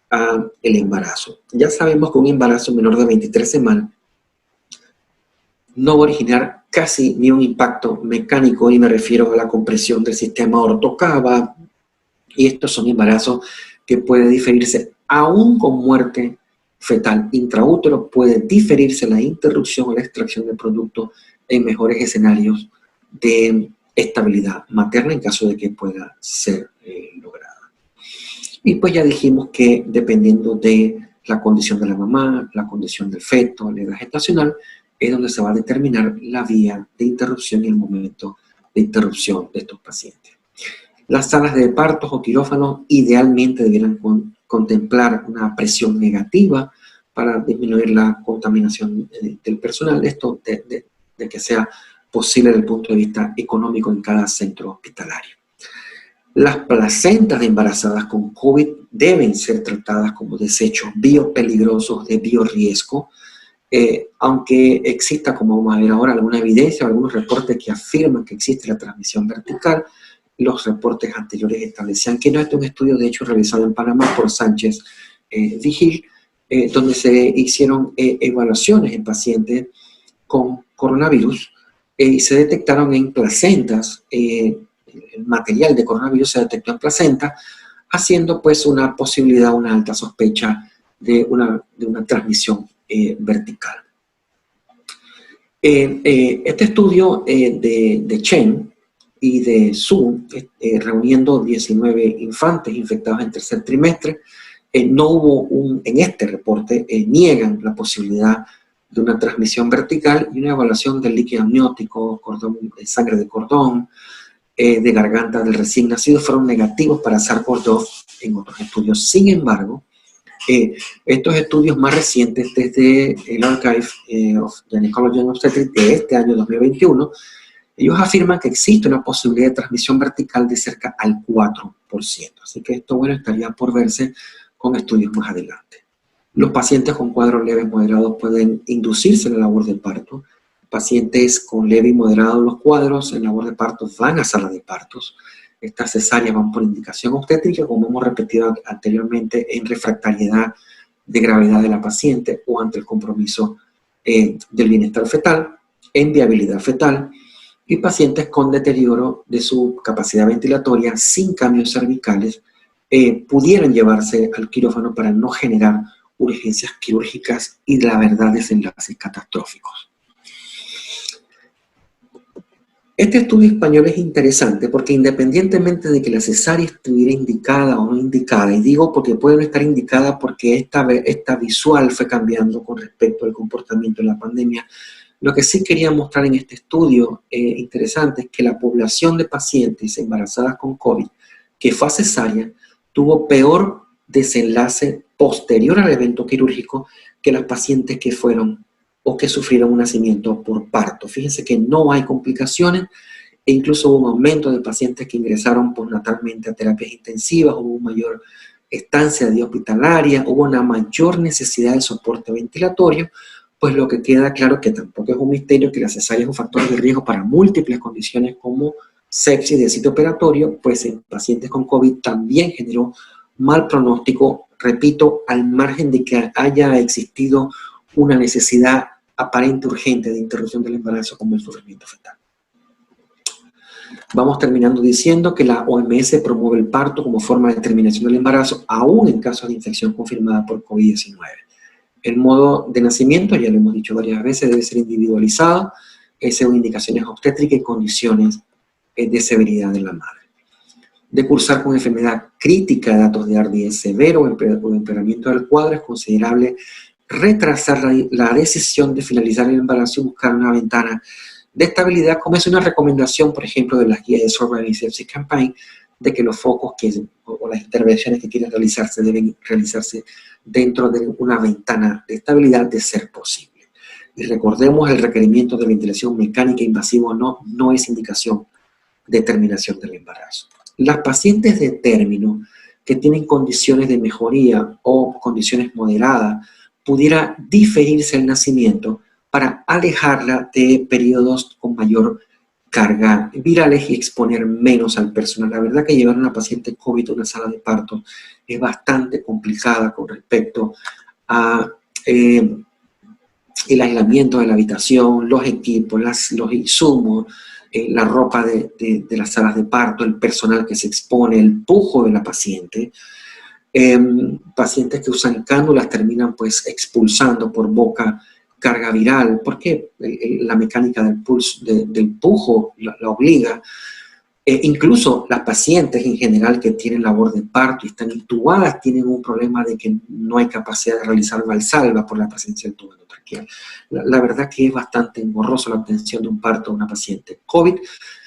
al embarazo. Ya sabemos que un embarazo menor de 23 semanas no va a originar casi ni un impacto mecánico, y me refiero a la compresión del sistema ortocava, y estos son embarazos que pueden diferirse aún con muerte fetal intraútero, puede diferirse la interrupción o la extracción del producto en mejores escenarios de estabilidad materna en caso de que pueda ser lograda. Y pues ya dijimos que dependiendo de la condición de la mamá, la condición del feto, la edad gestacional, es donde se va a determinar la vía de interrupción y el momento de interrupción de estos pacientes. Las salas de partos o quirófanos idealmente debieran contemplar una presión negativa para disminuir la contaminación del personal, esto de que sea posible desde el punto de vista económico en cada centro hospitalario. Las placentas de embarazadas con COVID deben ser tratadas como desechos biopeligrosos de bioriesgo, aunque exista, como vamos a ver ahora, alguna evidencia o algunos reportes que afirman que existe la transmisión vertical. Los reportes anteriores establecían que no. Este es un estudio, de hecho, realizado en Panamá por Sánchez Vigil, donde se hicieron evaluaciones en pacientes con coronavirus y se detectaron en placentas, el material de coronavirus se detectó en placenta, haciendo pues una posibilidad, una alta sospecha de una transmisión vertical. Este estudio de Chen y de Su, reuniendo 19 infantes infectados en tercer trimestre, no hubo en este reporte, niegan la posibilidad de una transmisión vertical y una evaluación del líquido amniótico, sangre de cordón, de garganta del recién nacido fueron negativos para SARS-CoV-2 en otros estudios. Sin embargo, estos estudios más recientes desde el Archive of Gynecology and Obstetrics de este año 2021 Ellos afirman que existe una posibilidad de transmisión vertical de cerca al 4%. Así que esto, bueno, estaría por verse con estudios más adelante. Los pacientes con cuadros leves moderados pueden inducirse en la labor de parto. Pacientes con leve y moderado los cuadros en labor de parto van a sala de partos. Estas cesáreas van por indicación obstétrica, como hemos repetido anteriormente, en refractariedad de gravedad de la paciente o ante el compromiso del bienestar fetal, en viabilidad fetal, y pacientes con deterioro de su capacidad ventilatoria sin cambios cervicales pudieran llevarse al quirófano para no generar urgencias quirúrgicas y, la verdad, desenlaces catastróficos. Este estudio español es interesante porque independientemente de que la cesárea estuviera indicada o no indicada, y digo porque puede no estar indicada porque esta visual fue cambiando con respecto al comportamiento en la pandemia, lo que sí quería mostrar en este estudio interesante es que la población de pacientes embarazadas con COVID que fue a cesárea tuvo peor desenlace posterior al evento quirúrgico que las pacientes que fueron o que sufrieron un nacimiento por parto. Fíjense que no hay complicaciones e incluso hubo un aumento de pacientes que ingresaron postnatalmente a terapias intensivas, hubo una mayor estancia de hospitalaria, hubo una mayor necesidad de soporte ventilatorio, pues lo que queda claro que tampoco es un misterio que la cesárea es un factor de riesgo para múltiples condiciones como sepsis de sitio operatorio, pues en pacientes con COVID también generó mal pronóstico, repito, al margen de que haya existido una necesidad aparente urgente de interrupción del embarazo como el sufrimiento fetal. Vamos terminando diciendo que la OMS promueve el parto como forma de terminación del embarazo, aún en casos de infección confirmada por COVID-19. El modo de nacimiento, ya lo hemos dicho varias veces, debe ser individualizado, según indicaciones obstétricas y condiciones de severidad de la madre. De cursar con enfermedad crítica, datos de ardidez severo o empeoramiento del cuadro, es considerable retrasar la decisión de finalizar el embarazo y buscar una ventana de estabilidad, como es una recomendación, por ejemplo, de las guías de Surviving Sepsis Campaign, de que los focos o las intervenciones que quieren realizarse deben realizarse dentro de una ventana de estabilidad de ser posible. Y recordemos, el requerimiento de ventilación mecánica invasiva no es indicación de terminación del embarazo. Las pacientes de término que tienen condiciones de mejoría o condiciones moderadas, pudiera diferirse el nacimiento para alejarla de periodos con mayor carga virales y exponer menos al personal. La verdad que llevar a una paciente COVID a una sala de parto es bastante complicada con respecto a el aislamiento de la habitación, los equipos, los insumos, la ropa de las salas de parto, el personal que se expone, el pujo de la paciente. Pacientes que usan cánulas terminan pues expulsando por boca carga viral, porque la mecánica del pujo la obliga. Incluso las pacientes en general que tienen labor de parto y están intubadas tienen un problema de que no hay capacidad de realizar valsalva por la presencia del tubo endotraqueal. La verdad que es bastante engorroso la obtención de un parto de una paciente COVID.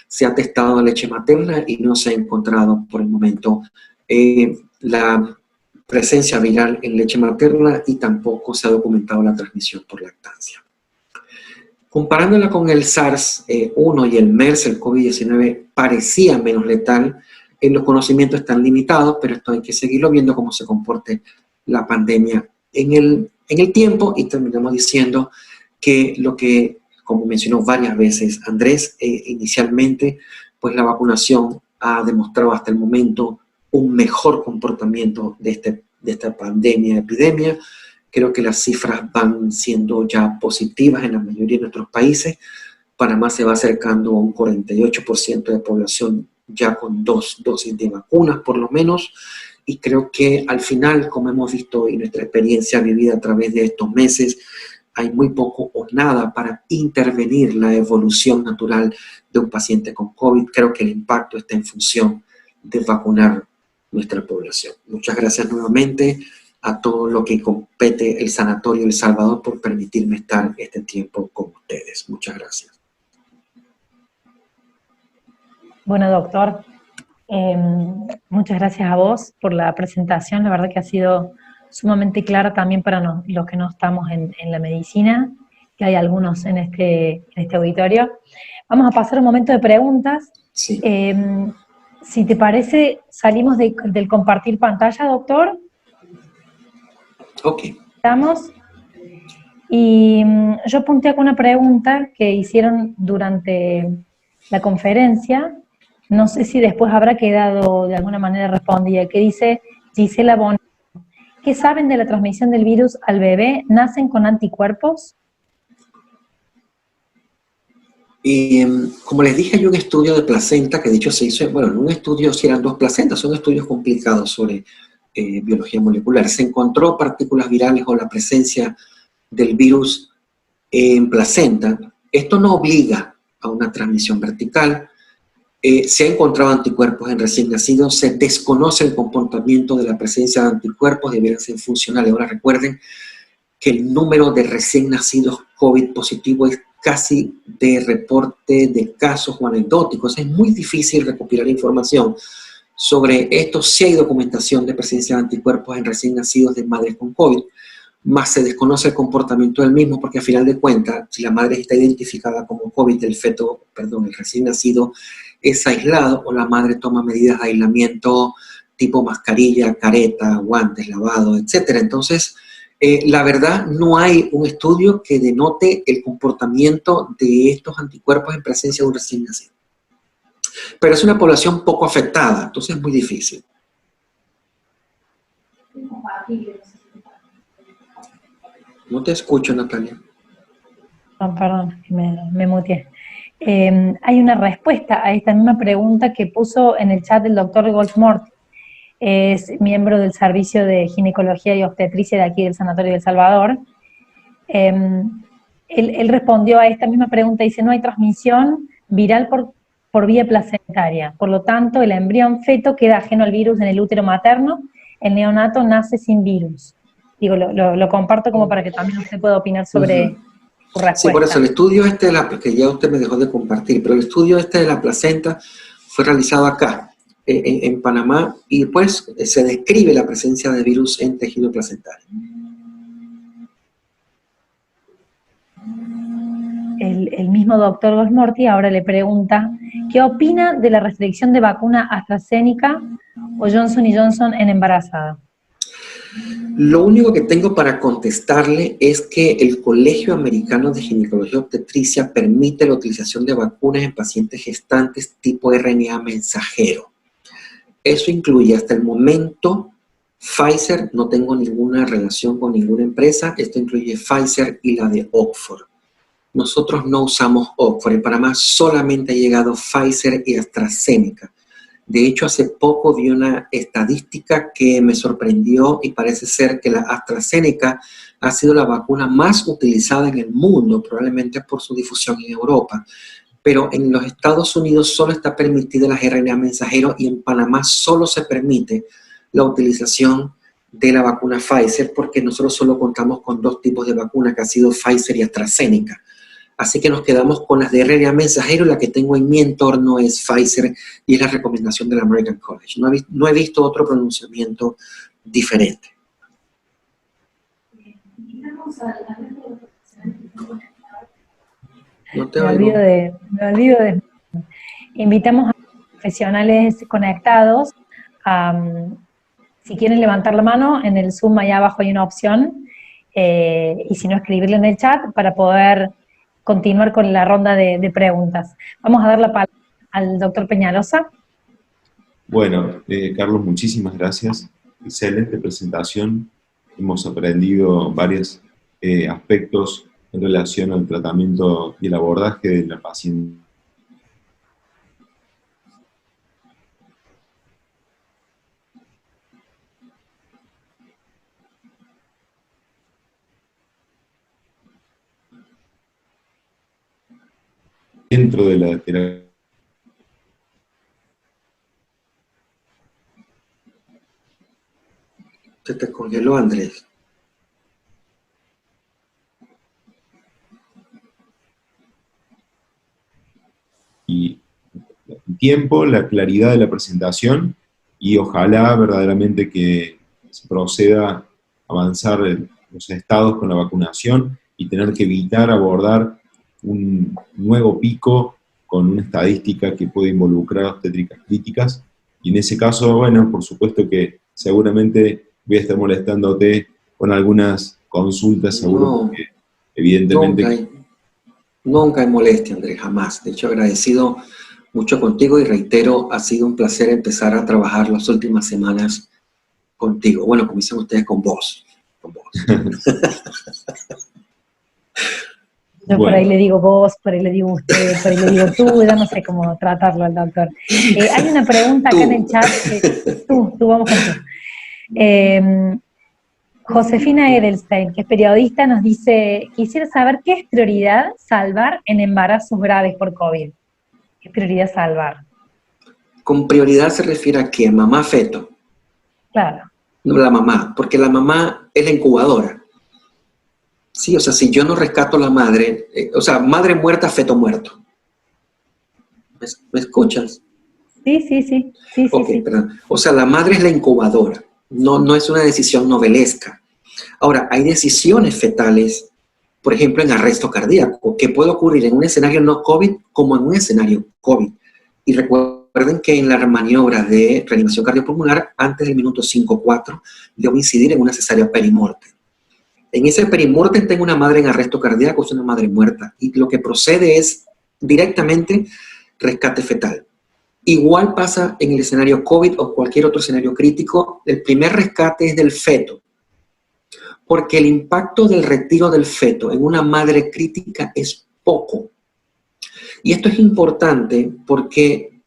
Se ha testado leche materna y no se ha encontrado por el momento la presencia viral en leche materna y tampoco se ha documentado la transmisión por lactancia. Comparándola con el SARS-1 y el MERS, el COVID-19 parecía menos letal. Los conocimientos están limitados, pero esto hay que seguirlo viendo cómo se comporte la pandemia en el tiempo, y terminamos diciendo que lo que, como mencionó varias veces Andrés, inicialmente, pues la vacunación ha demostrado hasta el momento un mejor comportamiento de esta epidemia. Creo que las cifras van siendo ya positivas en la mayoría de nuestros países. Panamá se va acercando a un 48% de población ya con 2 dosis de vacunas, por lo menos. Y creo que al final, como hemos visto en nuestra experiencia vivida a través de estos meses, hay muy poco o nada para intervenir la evolución natural de un paciente con COVID. Creo que el impacto está en función de vacunar nuestra población. Muchas gracias nuevamente a todo lo que compete el Sanatorio El Salvador por permitirme estar este tiempo con ustedes. Muchas gracias. Bueno, doctor, muchas gracias a vos por la presentación. La verdad que ha sido sumamente clara también para los que no estamos en la medicina, que hay algunos en este auditorio. Vamos a pasar un momento de preguntas. Sí. Si te parece, salimos del compartir pantalla, doctor. Ok. Estamos. Y yo apunté acá una pregunta que hicieron durante la conferencia. No sé si después habrá quedado de alguna manera respondida, que dice Gisela Bonet. ¿Qué saben de la transmisión del virus al bebé? ¿Nacen con anticuerpos? Y como les dije, hay un estudio de placenta que de hecho se hizo, bueno, en un estudio si eran 2 placentas, son estudios complicados sobre biología molecular. Se encontró partículas virales o la presencia del virus en placenta. Esto no obliga a una transmisión vertical. Se han encontrado anticuerpos en recién nacidos, se desconoce el comportamiento de la presencia de anticuerpos, deberían ser funcionales. Ahora recuerden que el número de recién nacidos COVID positivo es casi de reporte de casos o anecdóticos. Es muy difícil recopilar información sobre esto. Sí hay documentación de presencia de anticuerpos en recién nacidos de madres con COVID, más se desconoce el comportamiento del mismo porque a final de cuentas, si la madre está identificada como COVID, el recién nacido es aislado o la madre toma medidas de aislamiento tipo mascarilla, careta, guantes, lavado, etc. Entonces, la verdad, no hay un estudio que denote el comportamiento de estos anticuerpos en presencia de un recién nacido. Pero es una población poco afectada, entonces es muy difícil. No te escucho, Natalia. Perdón, me muteé. Hay una respuesta a esta misma pregunta que puso en el chat del doctor Goldsmorty. Es miembro del Servicio de Ginecología y Obstetricia de aquí del Sanatorio del Salvador. Él respondió a esta misma pregunta, dice, no hay transmisión viral por vía placentaria, por lo tanto el embrión feto queda ajeno al virus en el útero materno, el neonato nace sin virus. Digo, lo comparto como para que también usted pueda opinar sobre su respuesta. Sí, por eso el estudio que ya usted me dejó de compartir, pero el estudio de la placenta fue realizado acá, en Panamá, y pues se describe la presencia de virus en tejido placentario. El mismo doctor Goldsmorty ahora le pregunta, ¿qué opina de la restricción de vacuna AstraZeneca o Johnson & Johnson en embarazada? Lo único que tengo para contestarle es que el Colegio Americano de Ginecología y Obstetricia permite la utilización de vacunas en pacientes gestantes tipo RNA mensajero. Eso incluye hasta el momento Pfizer, no tengo ninguna relación con ninguna empresa, esto incluye Pfizer y la de Oxford. Nosotros no usamos Oxford, en Panamá solamente ha llegado Pfizer y AstraZeneca. De hecho, hace poco vi una estadística que me sorprendió y parece ser que la AstraZeneca ha sido la vacuna más utilizada en el mundo, probablemente por su difusión en Europa. Pero en los Estados Unidos solo está permitida la RNA mensajero y en Panamá solo se permite la utilización de la vacuna Pfizer porque nosotros solo contamos con 2 tipos de vacuna que ha sido Pfizer y AstraZeneca. Así que nos quedamos con las de RNA mensajero, la que tengo en mi entorno es Pfizer y es la recomendación del American College. No he visto otro pronunciamiento diferente. No te oigo. Me olvido de... Invitamos a profesionales conectados si quieren levantar la mano, en el Zoom allá abajo hay una opción, y si no, escribirle en el chat para poder continuar con la ronda de preguntas. Vamos a dar la palabra al doctor Peñalosa. Bueno, Carlos, muchísimas gracias. Excelente presentación. Hemos aprendido varios aspectos en relación al tratamiento y el abordaje de la paciente. Dentro de la terapia. Se te congeló, Andrés. Y el tiempo, la claridad de la presentación, y ojalá verdaderamente que se proceda a avanzar en los estados con la vacunación y tener que evitar abordar un nuevo pico con una estadística que puede involucrar obstétricas críticas. Y en ese caso, bueno, por supuesto que seguramente voy a estar molestándote con algunas consultas, seguro, No, porque evidentemente... nunca hay molestia, Andrés, jamás. De hecho, agradecido mucho contigo y reitero, ha sido un placer empezar a trabajar las últimas semanas contigo. Bueno, como dicen ustedes, con vos. Con vos. Yo por ahí le digo vos, por ahí le digo usted, por ahí le digo tú, ya no sé cómo tratarlo al doctor. Hay una pregunta acá en el chat, tú, vamos con tú. Josefina Edelstein, que es periodista, nos dice, quisiera saber qué es prioridad salvar en embarazos graves por COVID. ¿Qué es prioridad salvar? Con prioridad se refiere a que mamá feto. Claro. No la mamá, porque la mamá es la incubadora. Sí, o sea, si yo no rescato a la madre, madre muerta, feto muerto. ¿Me escuchas? Sí. Ok, Sí. perdón. O sea, la madre es la incubadora, no es una decisión novelesca. Ahora, hay decisiones fetales, por ejemplo, en arresto cardíaco, que puede ocurrir en un escenario no COVID como en un escenario COVID. Y recuerden que en las maniobras de reanimación cardiopulmonar, antes del minuto 5-4, debo incidir en una cesárea perimortem. En ese perimortem tengo una madre en arresto cardíaco, es una madre muerta, y lo que procede es directamente rescate fetal. Igual pasa en el escenario COVID o cualquier otro escenario crítico, el primer rescate es del feto, porque el impacto del retiro del feto en una madre crítica es poco. Y esto es importante porque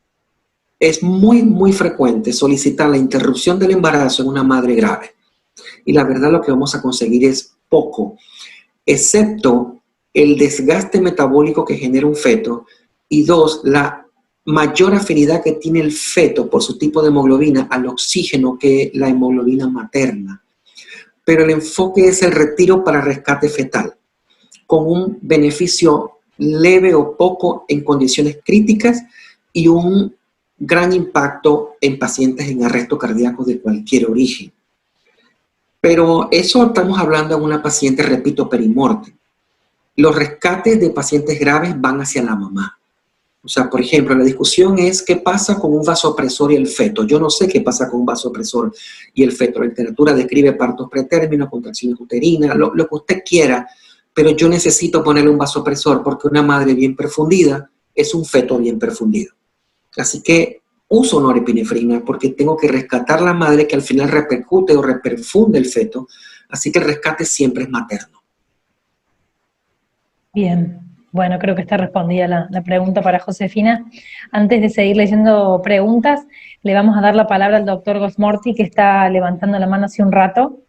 es muy frecuente solicitar la interrupción del embarazo en una madre grave. Y la verdad lo que vamos a conseguir es poco, excepto el desgaste metabólico que genera un feto y dos, la mayor afinidad que tiene el feto por su tipo de hemoglobina al oxígeno que la hemoglobina materna. Pero el enfoque es el retiro para rescate fetal, con un beneficio leve o poco en condiciones críticas y un gran impacto en pacientes en arresto cardíaco de cualquier origen. Pero eso estamos hablando de una paciente, repito, perimortem. Los rescates de pacientes graves van hacia la mamá. O sea, por ejemplo, la discusión es qué pasa con un vasopresor y el feto. Yo no sé qué pasa con un vasopresor y el feto. La literatura describe partos pretérminos, contracciones uterinas, lo que usted quiera, pero yo necesito ponerle un vasopresor porque una madre bien perfundida es un feto bien perfundido. Así que uso norepinefrina porque tengo que rescatar a la madre que al final repercute o reperfunde el feto, así que el rescate siempre es materno. Bien, bueno, creo que está respondida la pregunta para Josefina. Antes de seguir leyendo preguntas, le vamos a dar la palabra al doctor Gosmorti, que está levantando la mano hace un rato.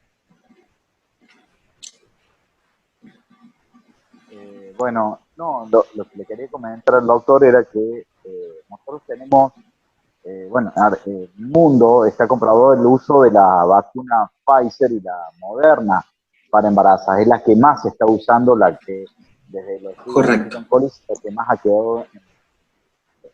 Bueno, no, lo que le quería comentar al doctor era que nosotros tenemos, el mundo está comprobado el uso de la vacuna Pfizer y la Moderna para embarazas. Es la que más se está usando, la que desde los estudios de College, la que más ha quedado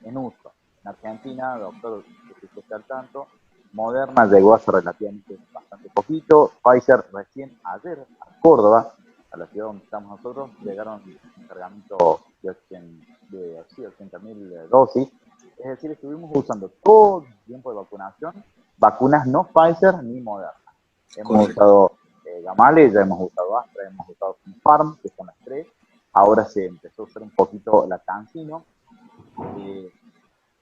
en uso. En Argentina, doctor, que esté al tanto, Moderna llegó hace relativamente bastante poquito, Pfizer recién ayer a Córdoba, a la ciudad donde estamos nosotros, llegaron un cargamento de 80.000 dosis. Es decir, estuvimos usando todo el tiempo de vacunación, vacunas no Pfizer ni Moderna. Hemos usado Gamaleya, ya hemos usado Astra, hemos usado Sinopharm, que son las tres. Ahora se empezó a usar un poquito la CanSino.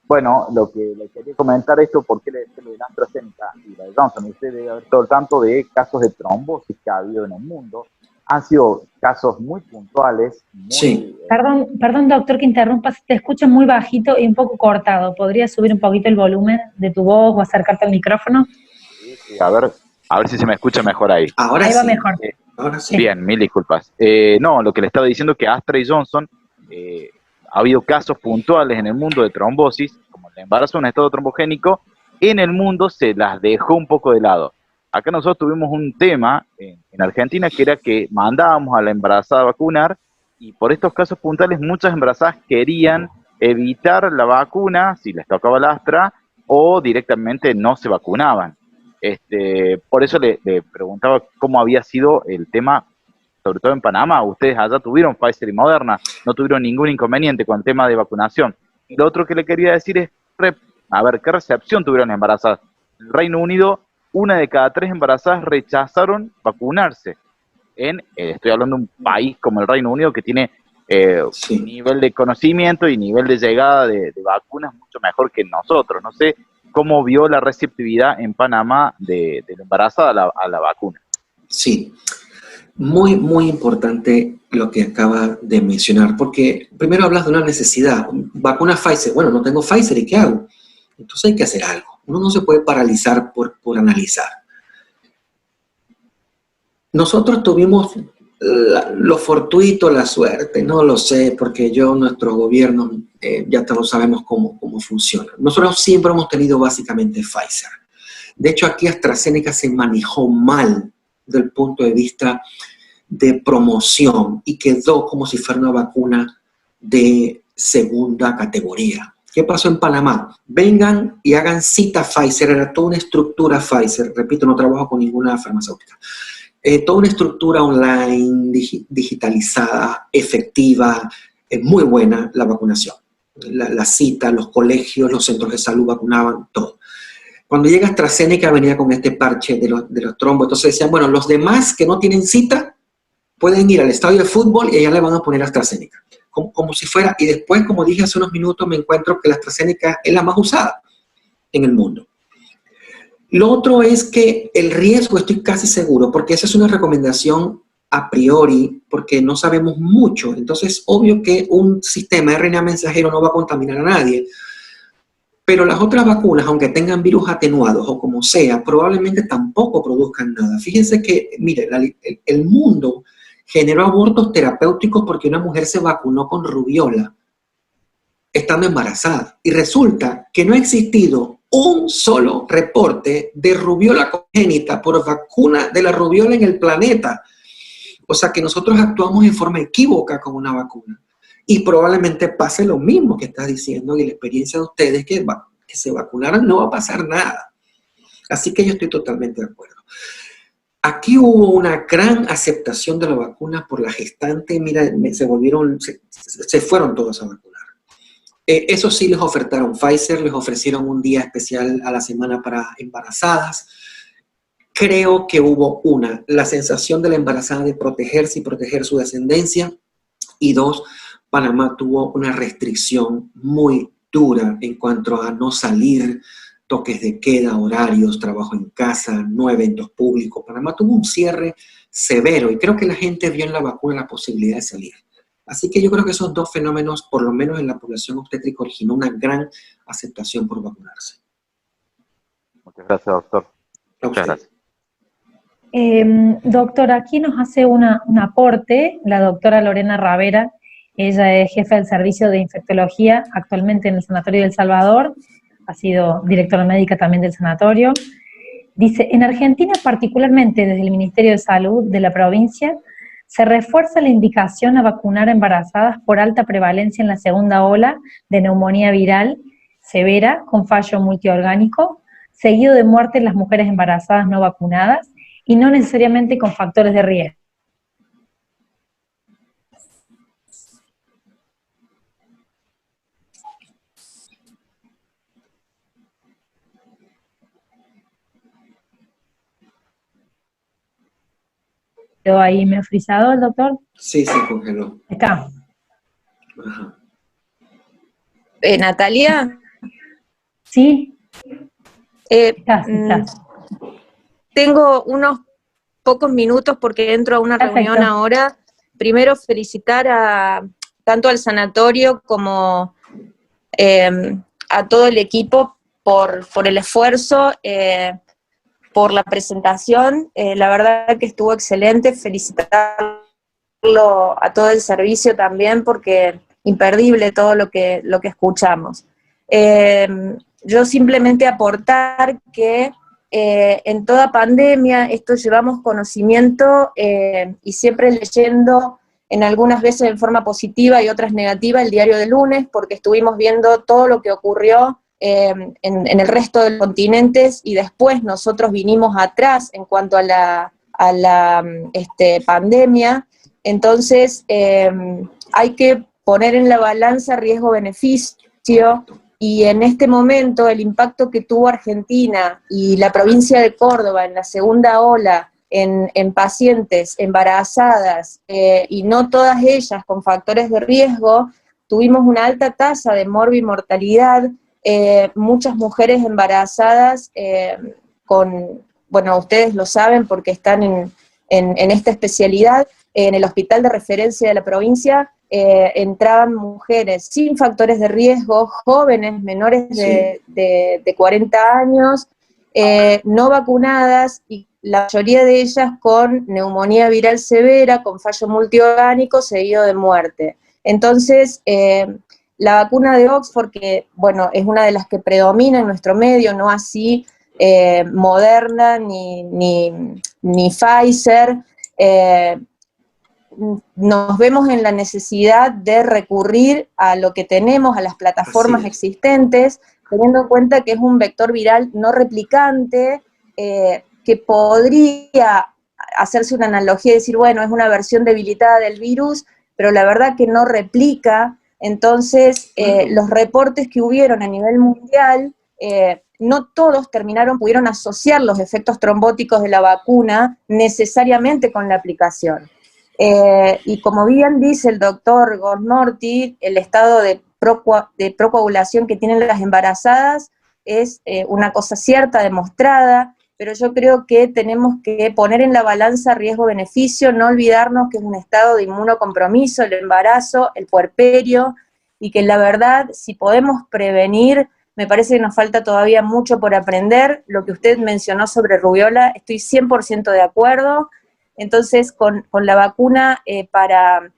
Bueno, lo que le quería comentar esto, porque lo de la AstraZeneca y la de Johnson, usted debe haber todo el tanto de casos de trombosis que ha habido en el mundo. Han sido casos muy puntuales. Sí. Perdón, doctor, que interrumpa, te escucho muy bajito y un poco cortado. ¿Podrías subir un poquito el volumen de tu voz o acercarte al micrófono? Sí, a ver si se me escucha mejor ahí. Ahora ahí sí. va mejor. Ahora sí. Bien, mil disculpas. No, lo que le estaba diciendo es que Astra y Johnson, ha habido casos puntuales en el mundo de trombosis, como el embarazo en estado trombogénico, en el mundo se las dejó un poco de lado. Acá nosotros tuvimos un tema en Argentina que era que mandábamos a la embarazada a vacunar y por estos casos puntuales muchas embarazadas querían evitar la vacuna si les tocaba la Astra o directamente no se vacunaban. Por eso le preguntaba cómo había sido el tema, sobre todo en Panamá. Ustedes allá tuvieron Pfizer y Moderna, no tuvieron ningún inconveniente con el tema de vacunación. Y lo otro que le quería decir es, a ver, ¿qué recepción tuvieron las embarazadas? En el Reino Unido, 1 de cada 3 embarazadas rechazaron vacunarse. Estoy hablando de un país como el Reino Unido que tiene Sí. nivel de conocimiento y nivel de llegada de vacunas mucho mejor que nosotros. No sé cómo vio la receptividad en Panamá de la embarazada a la vacuna. Sí, muy, muy importante lo que acaba de mencionar, porque primero hablas de una necesidad. Vacuna Pfizer, bueno, no tengo Pfizer, ¿y qué hago? Entonces hay que hacer algo. Uno no se puede paralizar por analizar. Nosotros tuvimos lo fortuito, la suerte, no lo sé, porque nuestro gobierno, ya todos sabemos cómo funciona. Nosotros siempre hemos tenido básicamente Pfizer. De hecho, aquí AstraZeneca se manejó mal desde el punto de vista de promoción y quedó como si fuera una vacuna de segunda categoría. ¿Qué pasó en Panamá? Vengan y hagan cita Pfizer, era toda una estructura Pfizer, repito, no trabajo con ninguna farmacéutica. Toda una estructura online, digitalizada, efectiva, muy buena la vacunación. La cita, los colegios, los centros de salud vacunaban, todo. Cuando llega AstraZeneca venía con este parche de los trombos, entonces decían, bueno, los demás que no tienen cita pueden ir al estadio de fútbol y allá le van a poner AstraZeneca. Como si fuera, y después, como dije hace unos minutos, me encuentro que la AstraZeneca es la más usada en el mundo. Lo otro es que el riesgo, estoy casi seguro, porque esa es una recomendación a priori, porque no sabemos mucho. Entonces, obvio que un sistema de RNA mensajero no va a contaminar a nadie. Pero las otras vacunas, aunque tengan virus atenuados o como sea, probablemente tampoco produzcan nada. Fíjense que, mire, el mundo generó abortos terapéuticos porque una mujer se vacunó con rubiola estando embarazada. Y resulta que no ha existido un solo reporte de rubiola congénita por vacuna de la rubiola en el planeta. O sea que nosotros actuamos en forma equívoca con una vacuna. Y probablemente pase lo mismo que estás diciendo, y la experiencia de ustedes que se vacunaran no va a pasar nada. Así que yo estoy totalmente de acuerdo. Aquí hubo una gran aceptación de la vacuna por la gestante. Mira, se fueron todos a vacunar. Eso sí, les ofertaron Pfizer, les ofrecieron un día especial a la semana para embarazadas. Creo que hubo la sensación de la embarazada de protegerse y proteger su descendencia. Y 2, Panamá tuvo una restricción muy dura en cuanto a no salir, toques de queda, horarios, trabajo en casa, no eventos públicos. Panamá tuvo un cierre severo y creo que la gente vio en la vacuna la posibilidad de salir. Así que yo creo que esos dos fenómenos, por lo menos en la población obstétrica, originó una gran aceptación por vacunarse. Muchas gracias, doctor. Muchas gracias. Doctor, aquí nos hace un aporte la doctora Lorena Ravera. Ella es jefa del servicio de infectología actualmente en el Sanatorio de El Salvador, ha sido directora médica también del sanatorio. Dice, en Argentina, particularmente desde el Ministerio de Salud de la provincia, se refuerza la indicación a vacunar a embarazadas por alta prevalencia en la segunda ola de neumonía viral severa con fallo multiorgánico, seguido de muerte en las mujeres embarazadas no vacunadas y no necesariamente con factores de riesgo. ¿Quedó ahí medio frisado el doctor? Sí, se congeló. Está. Ajá. Natalia. Sí. Estás. Tengo unos pocos minutos porque entro a una reunión ahora. Primero felicitar tanto al sanatorio como a todo el equipo por el esfuerzo, por la presentación. La verdad que estuvo excelente. Felicitarlo a todo el servicio también porque imperdible todo lo que escuchamos. Yo simplemente aportar que en toda pandemia esto llevamos conocimiento y siempre leyendo en algunas veces en forma positiva y otras negativa el diario del lunes, porque estuvimos viendo todo lo que ocurrió en el resto de los continentes y después nosotros vinimos atrás en cuanto a la pandemia. Entonces hay que poner en la balanza riesgo-beneficio y en este momento el impacto que tuvo Argentina y la provincia de Córdoba en la segunda ola en pacientes embarazadas, y no todas ellas con factores de riesgo, tuvimos una alta tasa de morbimortalidad, muchas mujeres embarazadas bueno, ustedes lo saben porque están en esta especialidad, en el hospital de referencia de la provincia, entraban mujeres sin factores de riesgo, jóvenes, menores de 40 años, no vacunadas, y la mayoría de ellas con neumonía viral severa, con fallo multiorgánico seguido de muerte. Entonces, la vacuna de Oxford, que bueno, es una de las que predomina en nuestro medio, no así Moderna ni Pfizer, nos vemos en la necesidad de recurrir a lo que tenemos, a las plataformas existentes, teniendo en cuenta que es un vector viral no replicante, que podría hacerse una analogía y decir, bueno, es una versión debilitada del virus, pero la verdad que no replica. Entonces, los reportes que hubieron a nivel mundial, no todos pudieron asociar los efectos trombóticos de la vacuna necesariamente con la aplicación. Y como bien dice el doctor Gormorty, el estado de procoagulación que tienen las embarazadas es una cosa cierta, demostrada, pero yo creo que tenemos que poner en la balanza riesgo-beneficio, no olvidarnos que es un estado de inmunocompromiso, el embarazo, el puerperio, y que la verdad, si podemos prevenir, me parece que nos falta todavía mucho por aprender. Lo que usted mencionó sobre rubiola, estoy 100% de acuerdo. Entonces, con la vacuna para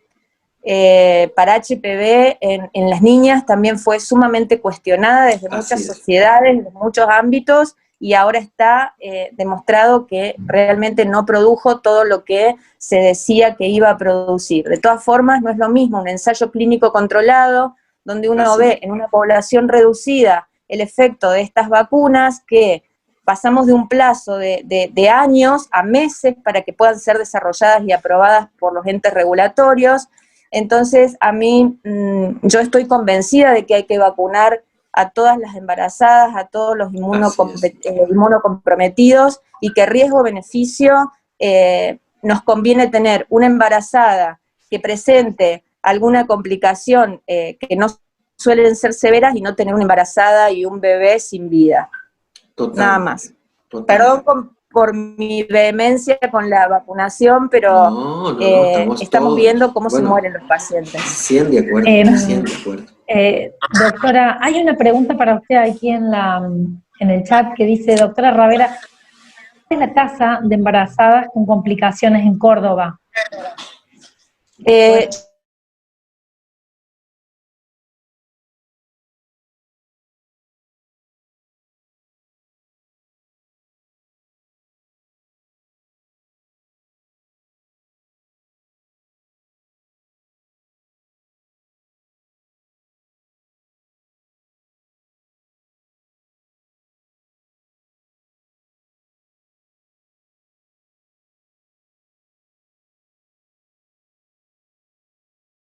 HPV en las niñas también fue sumamente cuestionada desde muchas sociedades, desde muchos ámbitos, y ahora está demostrado que realmente no produjo todo lo que se decía que iba a producir. De todas formas, no es lo mismo un ensayo clínico controlado, donde uno ve en una población reducida el efecto de estas vacunas, que pasamos de un plazo de años a meses para que puedan ser desarrolladas y aprobadas por los entes regulatorios. Entonces, a mí, yo estoy convencida de que hay que vacunar a todas las embarazadas, a todos los inmunocomprometidos, y que riesgo-beneficio nos conviene tener una embarazada que presente alguna complicación que no suelen ser severas, y no tener una embarazada y un bebé sin vida. Total, nada más. Total. Perdón por mi vehemencia con la vacunación, pero estamos viendo cómo se mueren los pacientes. 100 de acuerdo, 100 de acuerdo. Doctora, hay una pregunta para usted aquí en el chat que dice, doctora Ravera, ¿cuál es la tasa de embarazadas con complicaciones en Córdoba?